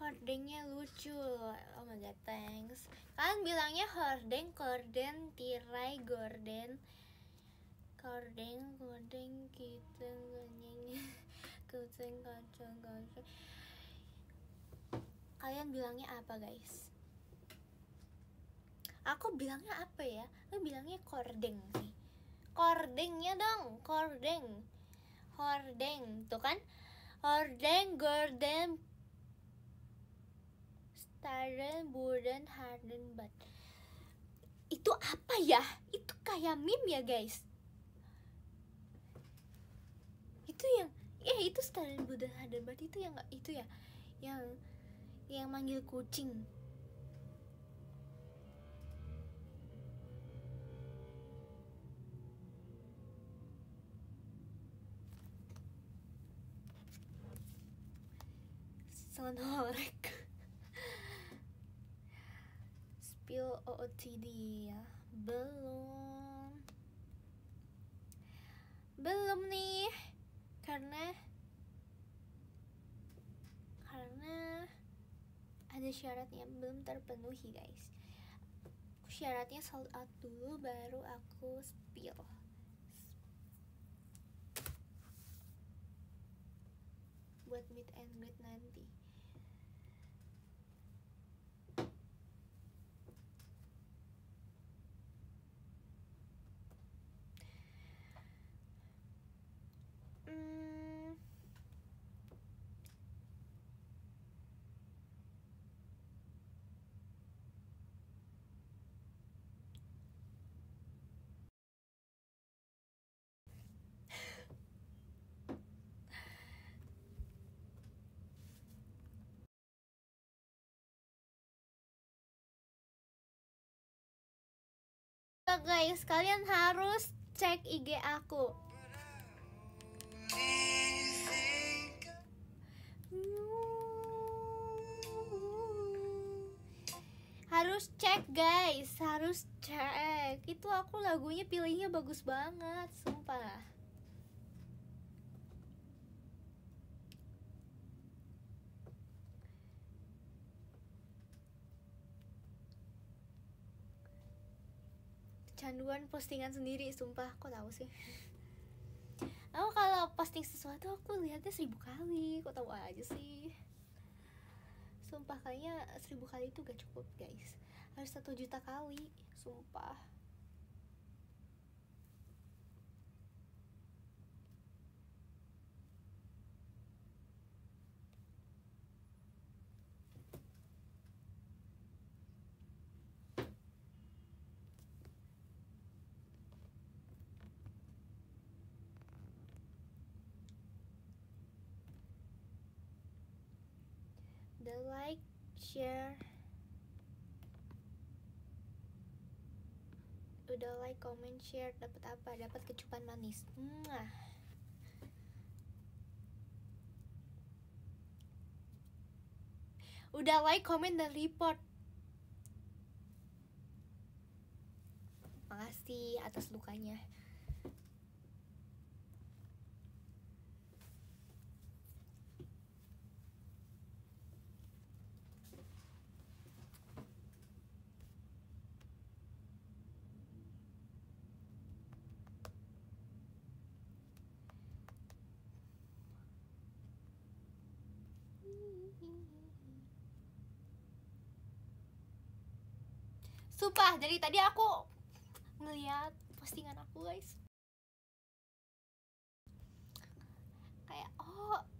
Hordengnya lucu. Oh my god, thanks. Kalian bilangnya hordeng, korden, tirai, gorden, gorden, kita nyanyi, kucing, kacang. Kalian bilangnya apa guys? Aku bilangnya apa ya? Aku bilangnya kordeng sih. Kordengnya dong, hordeng, tuh kan? Hordeng, gorden, Taren Burden Harden Bud. Itu apa ya? Itu kayak meme ya guys. Itu yang itu Taren Burden Harden Bud itu yang itu ya, yang manggil kucing. Sonorek. Spill OOTD ya. Belum nih. Karena ada syaratnya belum terpenuhi guys. Syaratnya sold out dulu baru aku spill. Buat meet and greet nanti. Guys, kalian harus cek IG aku. Harus cek guys, harus cek. Itu aku lagunya pilihnya bagus banget, sumpah. Canduan postingan sendiri, sumpah. Kok tahu sih? Aku kalau posting sesuatu aku lihatnya 1000 kali. Kok tahu aja sih? Sumpah kayaknya 1000 kali itu gak cukup guys. Harus 1 juta kali, sumpah. The like, share. Udah like, comment, share, dapat apa? Dapat kecupan manis. Udah like, comment, dan report. Makasih atas dukanya. Sumpah, dari tadi aku ngeliat postingan aku guys, kayak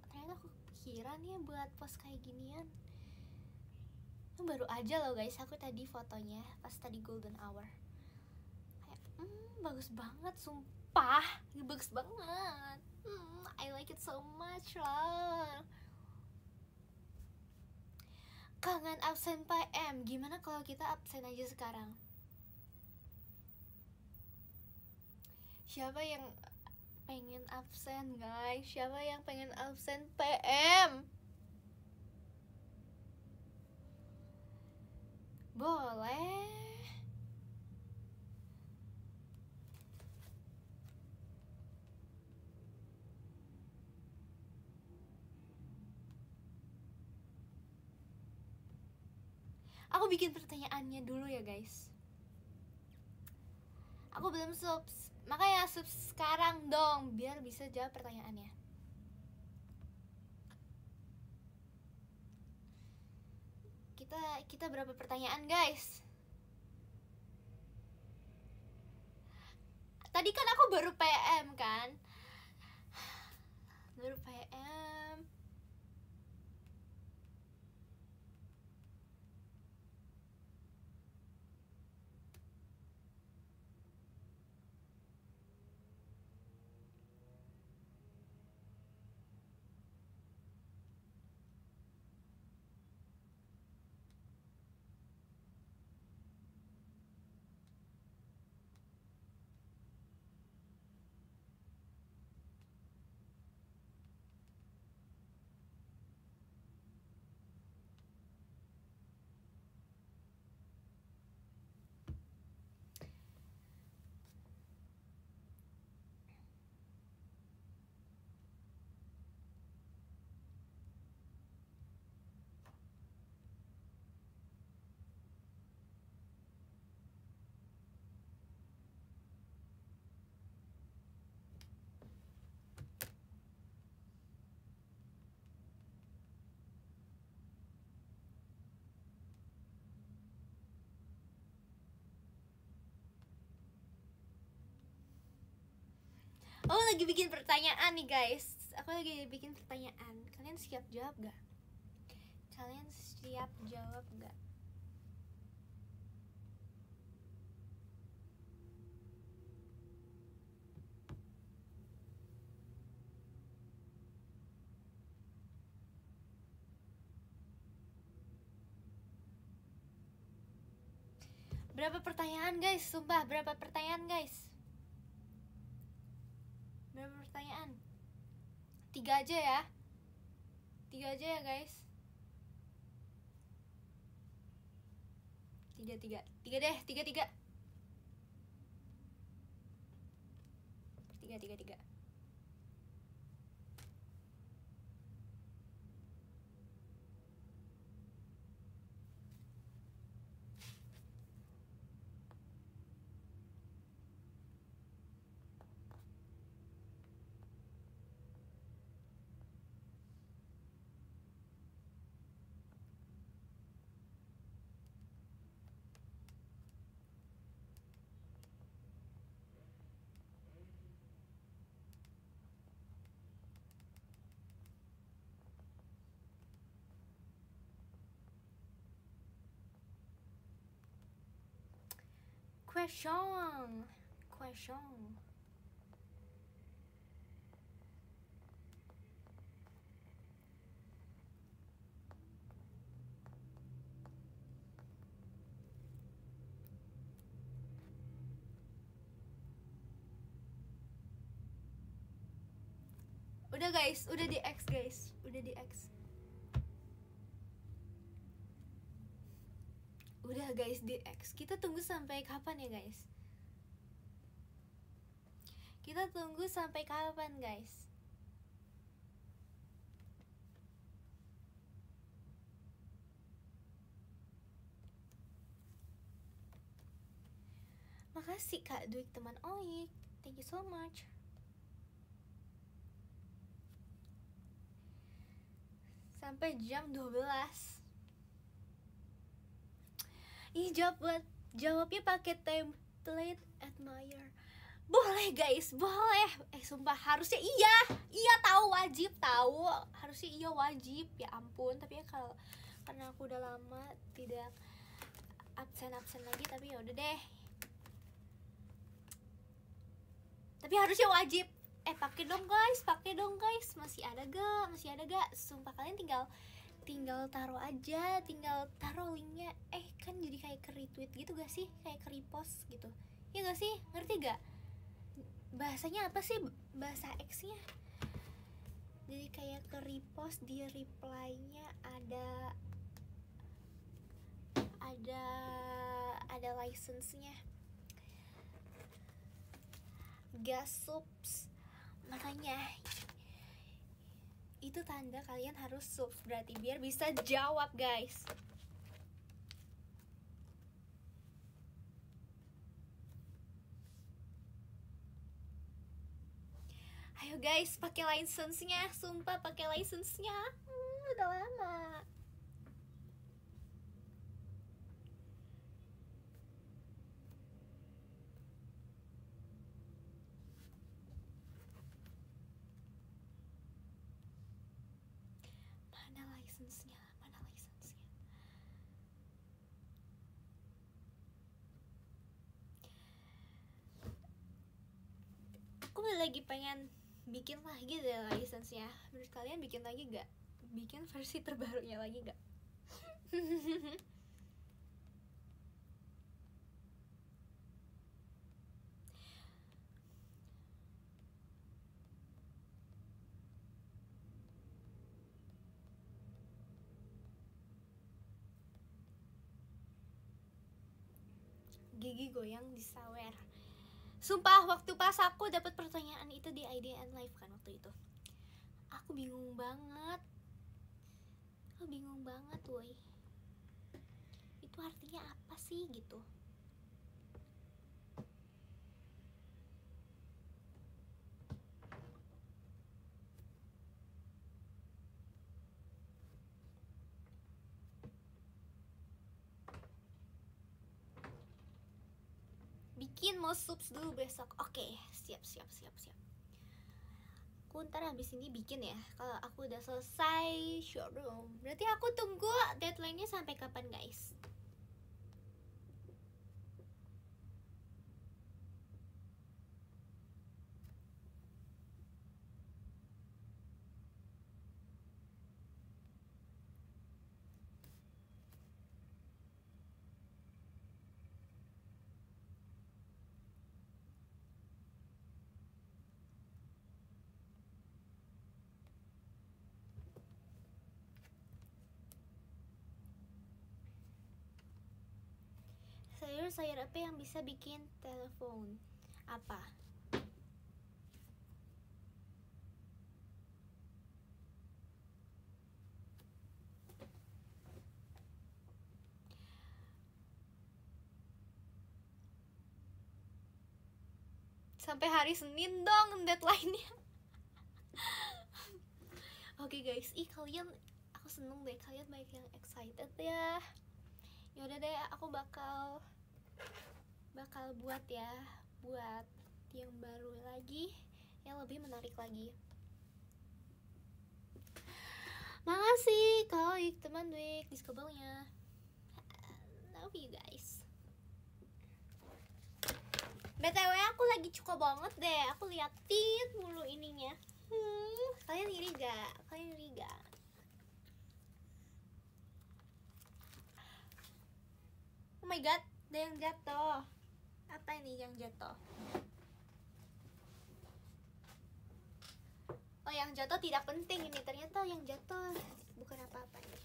ternyata aku kepikiran ya buat post kayak ginian. Baru aja loh guys, aku tadi fotonya pas tadi golden hour. Kayak bagus banget, sumpah, bagus banget. I like it so much lah. Kangen absen PM, gimana kalau kita absen aja sekarang? Siapa yang pengen absen guys? Siapa yang pengen absen PM? Boleh. Aku bikin pertanyaannya dulu ya guys. Aku belum subs, makanya subs sekarang dong biar bisa jawab pertanyaannya. Kita berapa pertanyaan guys? Tadi kan aku baru PM kan? Baru PM. Aku lagi bikin pertanyaan nih guys. Aku lagi bikin pertanyaan. Kalian siap jawab gak? Kalian siap jawab gak? Berapa pertanyaan guys? Sumpah berapa pertanyaan guys? Berapa pertanyaan? 3 aja ya. 3 aja ya guys. 3 deh, 3 3. 3. Question. Udah guys, udah di X guys. Udah di X. Udah guys di X. Kita tunggu sampai kapan ya guys? Kita tunggu sampai kapan guys? Makasih Kak Duik teman Oik. Thank you so much. Sampai jam 12. Ih, jawabnya pakai template admire. Boleh guys, boleh. Sumpah harusnya iya tahu, wajib tahu, harusnya iya wajib, ya ampun. Tapi ya kalau karena aku udah lama tidak absen lagi, tapi ya udah deh. Tapi harusnya wajib. Pakai dong guys, masih ada gak? Sumpah kalian tinggal taruh aja, tinggal taruh linknya. Kan jadi kayak ke retweet gitu gak sih, kayak ke repost gitu ya gak sih, ngerti gak bahasanya apa sih, bahasa X-nya? Jadi kayak ke repost, di reply-nya ada license-nya. Subs, makanya itu tanda kalian harus subs, berarti biar bisa jawab guys. Ayo guys, pakai license-nya, sumpah pakai license-nya. Udah lama. Mana license-nya? Aku lagi pengen bikin lagi deh license-nya. Menurut kalian bikin lagi gak? Bikin versi terbarunya lagi gak? Gigi goyang di sawer. Sumpah waktu pas aku dapat pertanyaan itu di IDN Live kan waktu itu, aku bingung banget woi. Itu artinya apa sih gitu? Bikin mau subs dulu besok. Oke, siap. aku ntar habis ini bikin ya. Kalau aku udah selesai showroom, berarti aku tunggu deadline-nya sampai kapan guys? Sayur apa yang bisa bikin telepon? Apa? Sampai hari Senin dong deadline-nya. Oke guys, kalian, aku seneng deh kalian banyak yang excited ya. Yaudah deh, aku bakal buat ya, buat yang baru lagi, yang lebih menarik lagi. Makasih Kak teman Wik diskabelnya. Love you guys. BTW aku lagi cuka banget deh, aku liatin mulu ininya. Kalian iri gak? Oh my god, ada yang jatuh. Apa ini yang jatuh? Oh, yang jatuh tidak penting ini. Ternyata yang jatuh bukan apa-apa ini.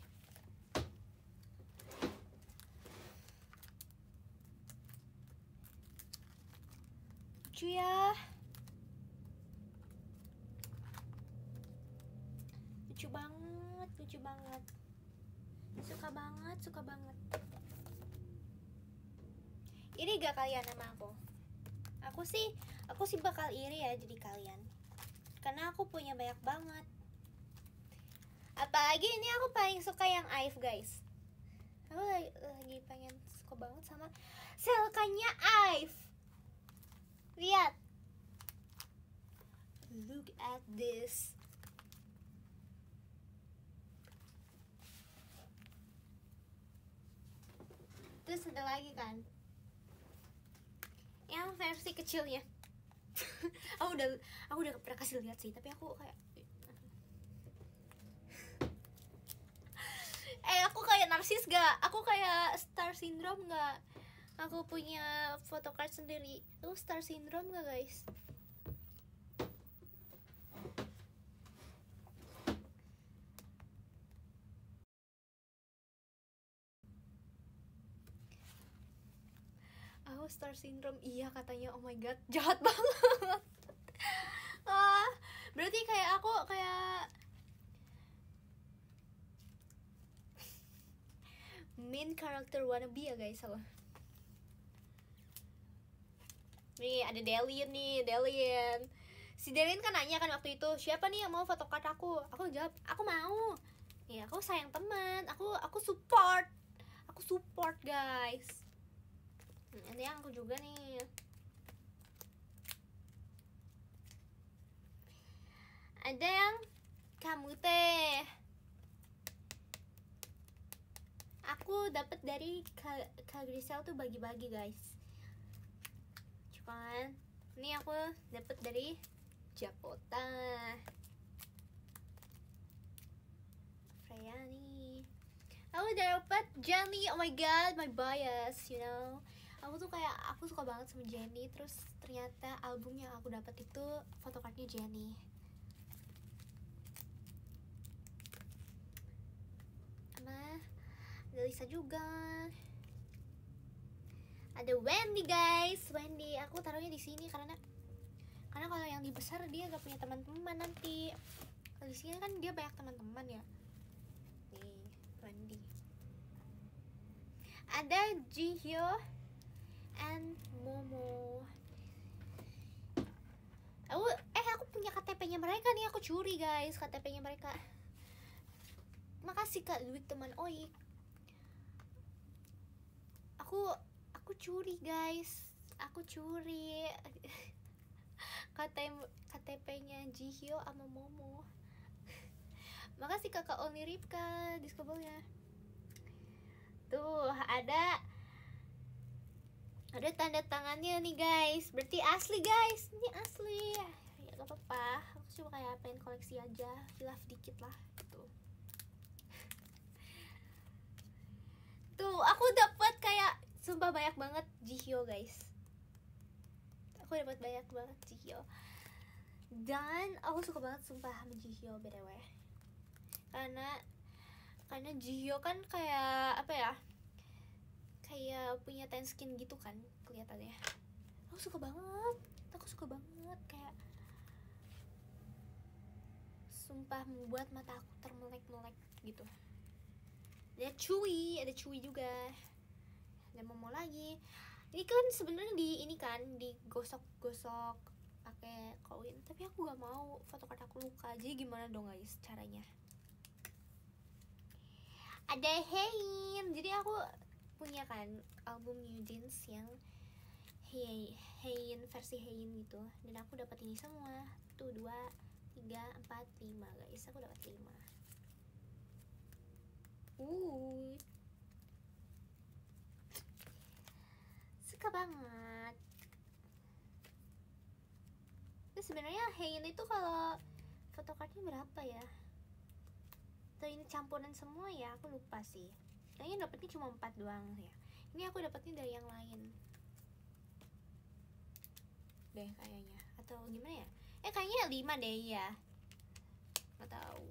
Lucu ya. Lucu banget. Suka banget. Iri gak kalian sama aku? Aku sih bakal iri ya jadi kalian. Karena aku punya banyak banget. Apalagi ini aku paling suka yang Ive guys. Aku lagi pengen suka banget sama selkanya Ive. Lihat. Look at this. Terus ada lagi kan yang versi kecilnya. aku udah pernah kasih lihat sih, tapi aku kayak aku kayak narsis gak? Aku kayak star syndrome gak? Aku punya photocard sendiri. Lu star syndrome gak guys? Aku star syndrome, iya katanya. Oh my god, jahat banget. Berarti kayak aku kayak main character wannabe ya guys. Aku nih ada Delian si Delian kan nanya kan waktu itu, siapa nih yang mau photocard aku jawab aku mau. Ya aku sayang teman, aku support guys. Ini yang aku juga nih. Ada yang kamu teh aku dapat dari Kak Grisel tuh bagi-bagi guys. Cuman ini aku dapat dari Jakota Freya nih. Aku dapat Jennie. Oh my god, my bias, you know. Aku suka banget sama Jennie. Terus ternyata album yang aku dapat itu photocardnya Jennie. Sama ada Lisa juga. Ada Wendy guys. Wendy aku taruhnya di sini karena kalau yang di besar dia gak punya teman-teman nanti. Kalau di sini kan dia banyak teman-teman ya. Nih Wendy. Ada Jihyo and Momo. Aku punya KTP-nya mereka nih, aku curi guys KTP-nya mereka. Makasih Kak Duit teman Oik. Aku curi guys. KTP-nya Jihyo sama Momo. Makasih kakak Only Ripka discovernya. Tuh ada tanda tangannya nih guys. Berarti asli guys. Ini asli. Ya gak apa-apa. Aku cuma kayak pengen koleksi aja. Hilaf dikit lah gitu. Tuh aku dapat kayak sumpah banyak banget Jihyo guys. Aku dapat banyak banget Jihyo. Dan aku suka banget sumpah sama Jihyo BTW. Karena Jihyo kan kayak apa ya? Kayak punya tan skin gitu kan kelihatannya. Aku suka banget kayak sumpah membuat mata aku termelek-melek gitu. Ada Chewy juga. Dan Momo lagi. Ini kan sebenarnya digosok-gosok pakai koin, tapi aku gak mau, photocard aku luka. Jadi gimana dong guys caranya? Ada Hein. Jadi aku punya kan album New Jeans yang Hein versi Hein gitu, dan aku dapat ini semua. Tuh 2, 3, 4, 5 guys. Aku dapat 5. Suka banget. Itu sebenarnya Hein itu kalau photocardnya berapa ya? Atau ini campuran semua ya? Aku lupa sih. Kayaknya dapetnya cuma 4 doang ya. Ini aku dapetnya dari yang lain deh kayaknya. Atau gimana ya? Kayaknya 5 deh ya. Nggak tahu.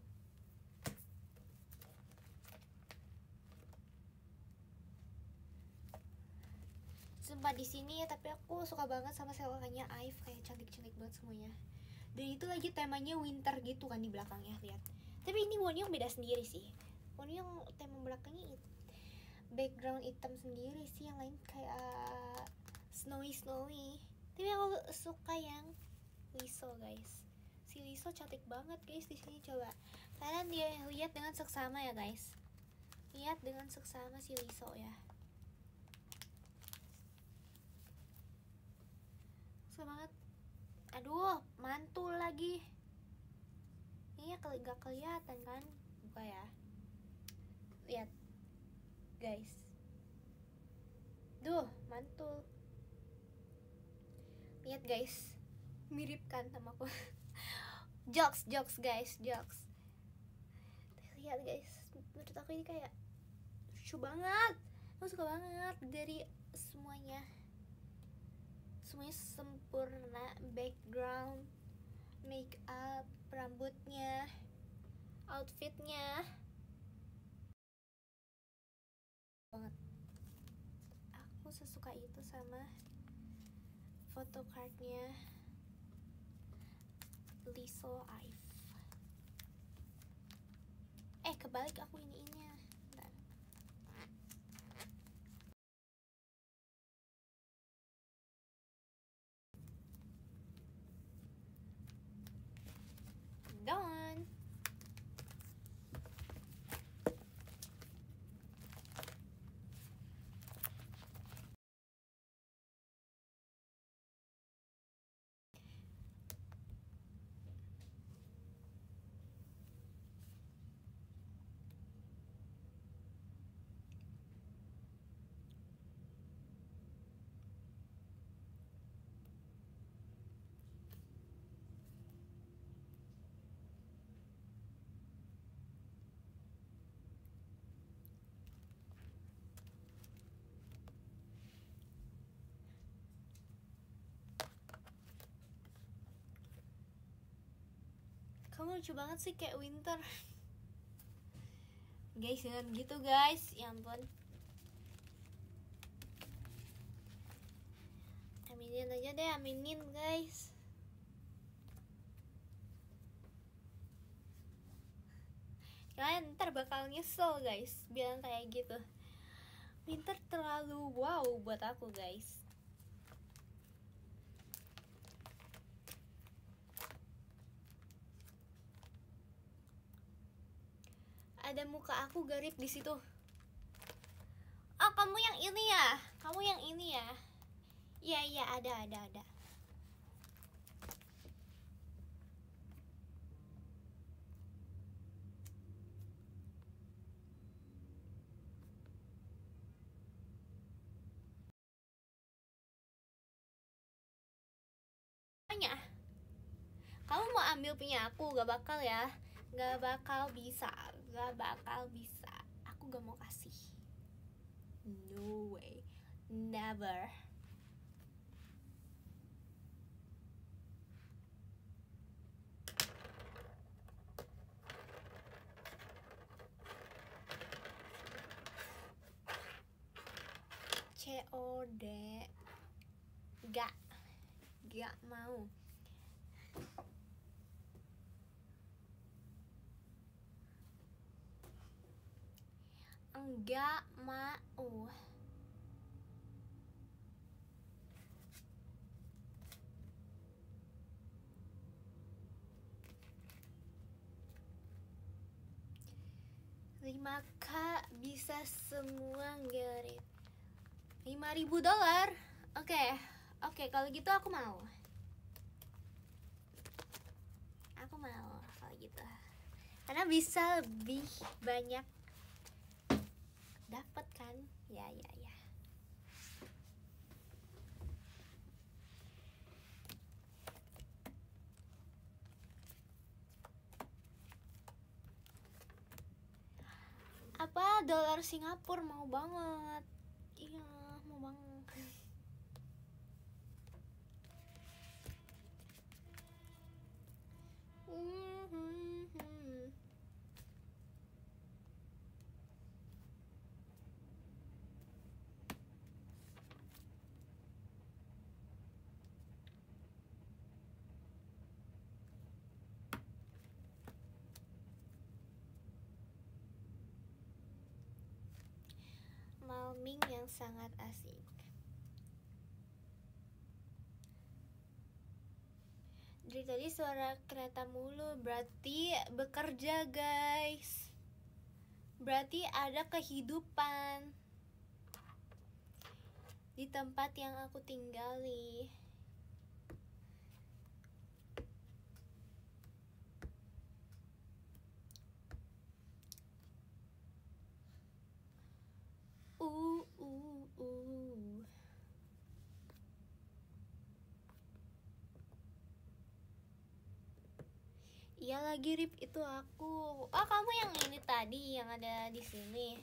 Sumpah di sini ya, tapi aku suka banget sama selokannya IVE, kayak cantik-cantik banget semuanya. Dan itu lagi temanya winter gitu kan di belakangnya, lihat. Tapi ini Wonyoung beda sendiri sih. Wonyoung tema belakangnya background hitam sendiri sih, yang lain kayak snowy. Tapi aku suka yang Liso guys. Si Liso cantik banget guys di sini, coba kalian dia lihat dengan seksama ya guys. Lihat dengan seksama si Liso ya. Suka banget. Aduh, mantul lagi. Ini gak kelihatan kan? Buka ya. Lihat guys. Duh, mantul. Lihat guys. Mirip kan sama aku. jokes guys, jokes. Lihat guys. Menurut aku ini kayak lucu banget. Aku suka banget dari semuanya. Semuanya sempurna, background, make up, rambutnya, outfitnya banget. Aku sesuka itu sama photocardnya Liso IVE. Kebalik aku ininya. Bentar. Done. Kamu lucu banget sih kayak winter. Guys, jangan gitu guys. Ya ampun. Aminin aja deh, aminin guys. Kalian ntar bakal nyesel guys bilang kayak gitu. Winter terlalu wow buat aku guys. Ada muka aku garip di situ. Oh, kamu yang ini ya? Kamu yang ini ya? Iya, ada. makanya kamu mau ambil punya aku, gak bakal ya, gak bakal bisa, aku gak mau kasih, no way, never. COD gak mau. Enggak mau. $5K bisa semua ngerit. $5.000. Oke, kalau gitu aku mau kalau gitu, karena bisa lebih banyak dapat kan. Ya. Apa dolar Singapura, mau banget. Iya, mau banget. Malming yang sangat asik. Dari tadi suara kereta mulu, berarti bekerja guys, berarti ada kehidupan di tempat yang aku tinggali. Iya lagi Rip, itu aku. Oh, kamu yang ini tadi yang ada di sini.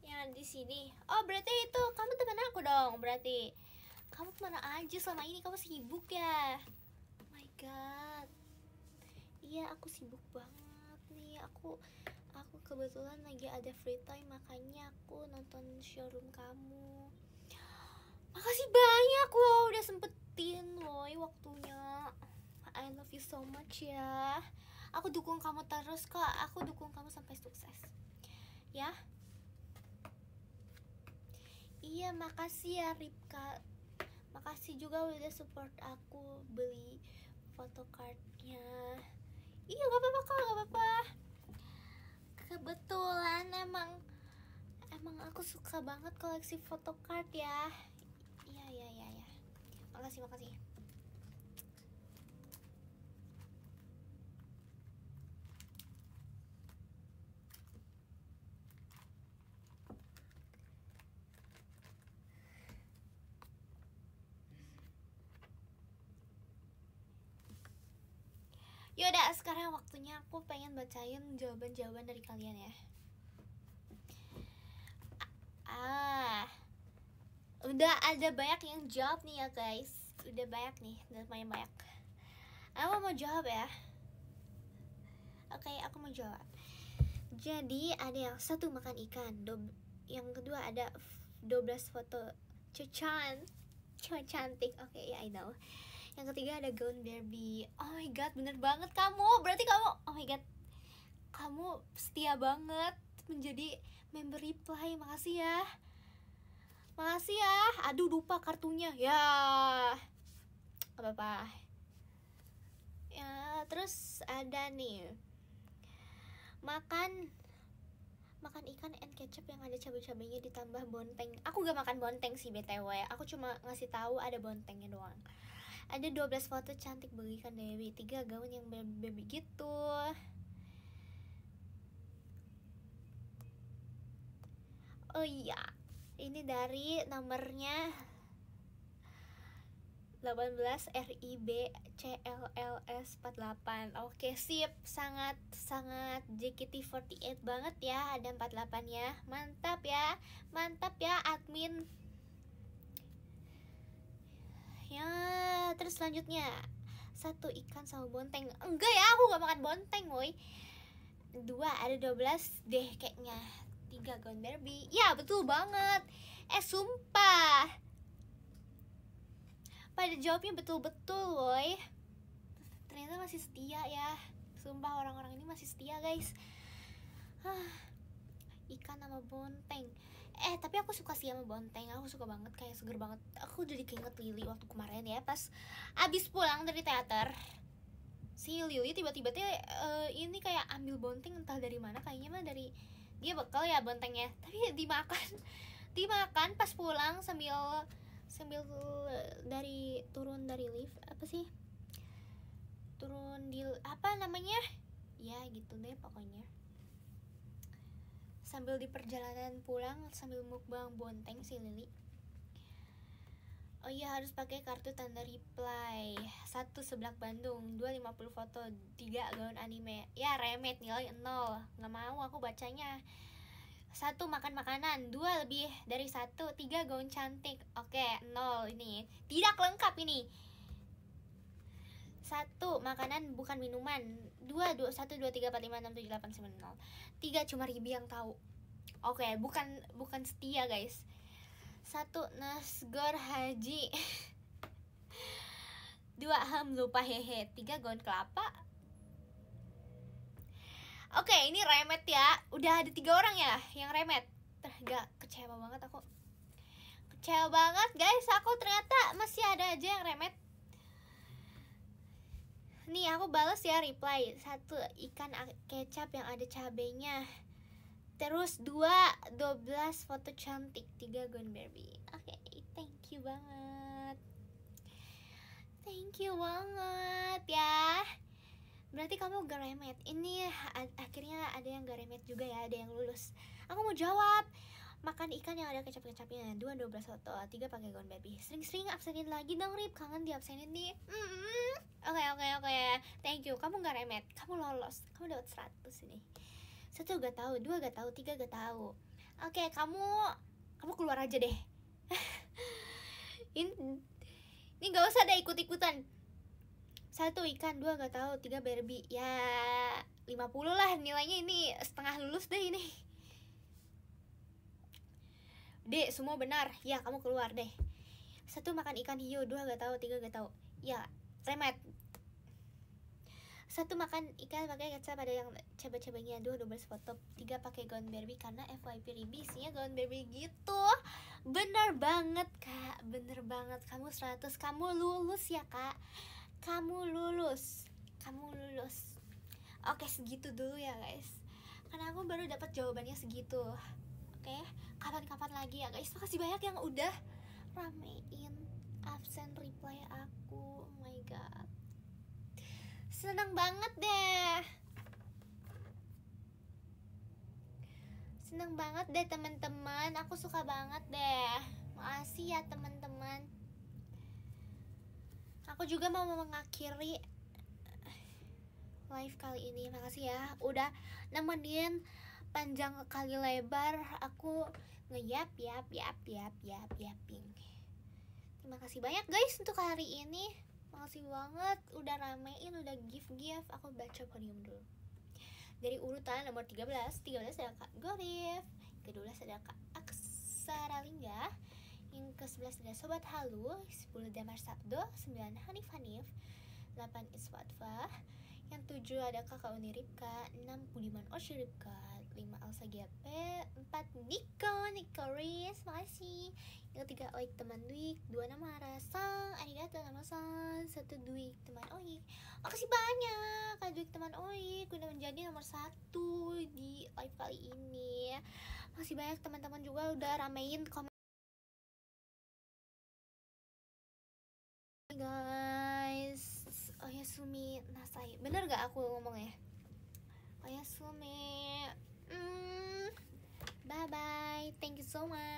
Yang ada di sini. Oh, berarti itu kamu teman aku dong. Berarti kamu kemana aja selama ini? Kamu sibuk ya? Oh my god. Iya, aku sibuk banget nih. Aku kebetulan lagi ada free time, makanya aku nonton showroom kamu. Makasih banyak loh udah sempetin loh waktunya. I love you so much ya. Aku dukung kamu terus kok. Aku dukung kamu sampai sukses. Ya. Iya, makasih ya Ripka. Makasih juga udah support aku beli photocardnya. Iya, gak apa-apa kok, gak apa-apa. Kebetulan emang aku suka banget koleksi photocard ya. Iya. Makasih. Yaudah, sekarang waktunya aku pengen bacain jawaban-jawaban dari kalian ya. Udah ada banyak yang jawab nih ya guys. Udah banyak nih, udah lumayan banyak. Aku mau jawab ya. Oke, aku mau jawab. Jadi ada yang satu makan ikan, yang kedua ada 12 foto cucan cantik. Oke, ya I know. Yang ketiga ada gaun Barbie. Oh my god, bener banget kamu. Berarti kamu, oh my god, kamu setia banget menjadi member Reply. Makasih ya. Aduh, lupa kartunya. Ya, gak apa-apa. Ya, terus ada nih makan ikan and ketchup yang ada cabai-cabainya ditambah bonteng. Aku gak makan bonteng sih BTW. Aku cuma ngasih tahu ada bontengnya doang. Ada 12 foto cantik bagikan Dewi, 3 gaun yang baby gitu. Oh iya, ini dari nomornya 18 RIB CLLS 48. Oke, sip. Sangat JKT48 banget ya, ada 48 ya. Mantap ya. Mantap ya admin. Ya, terus selanjutnya 1 ikan sama bonteng. Enggak ya, aku gak makan bonteng, woi. 2 ada 12 deh kayaknya. 3 gaun Barbie. Ya, betul banget. Sumpah. Pada jawabnya betul-betul, woi. Ternyata masih setia ya. Sumpah orang-orang ini masih setia, guys. Ikan sama bonteng. Tapi aku suka sih sama bonteng. Aku suka banget, kayak seger banget. Aku jadi keinget Lily waktu kemarin ya, pas abis pulang dari teater. Si Lily tiba-tiba ini kayak ambil bonteng entah dari mana. Kayaknya mah dari dia bekal ya bontengnya. Tapi dimakan pas pulang sambil turun dari lift, apa sih, turun di apa namanya ya gitu deh pokoknya, sambil di perjalanan pulang sambil mukbang bonteng si Lily. Oh iya, harus pakai kartu tanda reply. 1 seblak Bandung, 2 50 foto, 3 gaun anime. Ya remet, nilai 0. Nggak mau aku bacanya. 1 makan makanan, 2 lebih dari 1, 3 gaun cantik. Oke, 0 ini. Tidak lengkap ini. 1 makanan bukan minuman. 2 1 2 3 4 5 6 7 8 9 0. 3 cuma Ribi yang tahu. Oke, bukan setia, guys. 1 Nasgor Haji. 2 lupa hehe. 3 gaun kelapa. Oke, ini remet ya. Udah ada 3 orang ya yang remet. Gak, kecewa banget aku. Kecewa banget, guys. Aku ternyata masih ada aja yang remet. Nih, aku balas ya reply. 1 ikan kecap yang ada cabenya. Terus 2 12 foto cantik, 3 gaun Barbie. Oke, thank you banget. Thank you banget ya. Berarti kamu gak remet. Ini akhirnya ada yang gak remet juga ya, ada yang lulus. Aku mau jawab. Makan ikan yang ada kecap-kecapnya. 2 12 foto, 3 pakai gaun Barbie. Sering-sering absenin lagi dong, Rip. Kangen diabsenin nih. Oke. Thank you. Kamu gak remet. Kamu lolos. Kamu dapat 100 ini. 1 gak tahu, 2 gak tahu, 3 gak tahu. Oke, kamu keluar aja deh. Ini gak usah ada ikut-ikutan. 1 ikan, 2 gak tahu, 3 Barbie. Ya 50 lah nilainya, ini setengah lulus deh ini. Dek, semua benar. Ya, kamu keluar deh. 1 makan ikan hiu, 2 gak tahu, 3 gak tahu. Ya, remet. 1 makan ikan pakai kecap ada yang coba-cobanya. 2 12 foto, 3 pakai gaun Barbie karena FYP Ribi isinya gaun Barbie gitu. Bener banget, Kak. Bener banget. Kamu 100, kamu lulus ya, Kak. Kamu lulus. Oke, segitu dulu ya, guys. Karena aku baru dapat jawabannya segitu. Oke, kapan-kapan lagi ya, guys. Makasih banyak yang udah ramein absen reply aku. Oh my god. Senang banget deh. Senang banget deh, teman-teman. Aku suka banget deh. Makasih ya, teman-teman. Aku juga mau mengakhiri live kali ini. Makasih ya udah nemenin panjang kali lebar aku yaping. Terima kasih banyak, guys, untuk hari ini. Makasih banget udah ramein, udah give. Aku baca podium dulu. Dari urutan nomor 13 ada Kak Gorif, ke-12 ada Kak Aksara Lingga, yang ke-11 ada Sobat Halu, 10 Damar Sabdo, 9 Hanif, 8 Iswatfa, yang 7 ada Kakak Uni Ripka, 6 Budiman Oshi Ripka, 5 Alsa GP, 4 Niko Riz, makasih. Yang 3 Oik teman Dwik, 2 nama Rasang, arigato nama-san, 1 Dwik teman Oik. Makasih banyak Kak Dwik teman Oik udah menjadi nomor 1 di live kali ini. Makasih banyak teman-teman juga udah ramein komen, guys. Oyasumi nasai, bener gak aku ngomongnya? Oyasumi. Bye bye, thank you so much.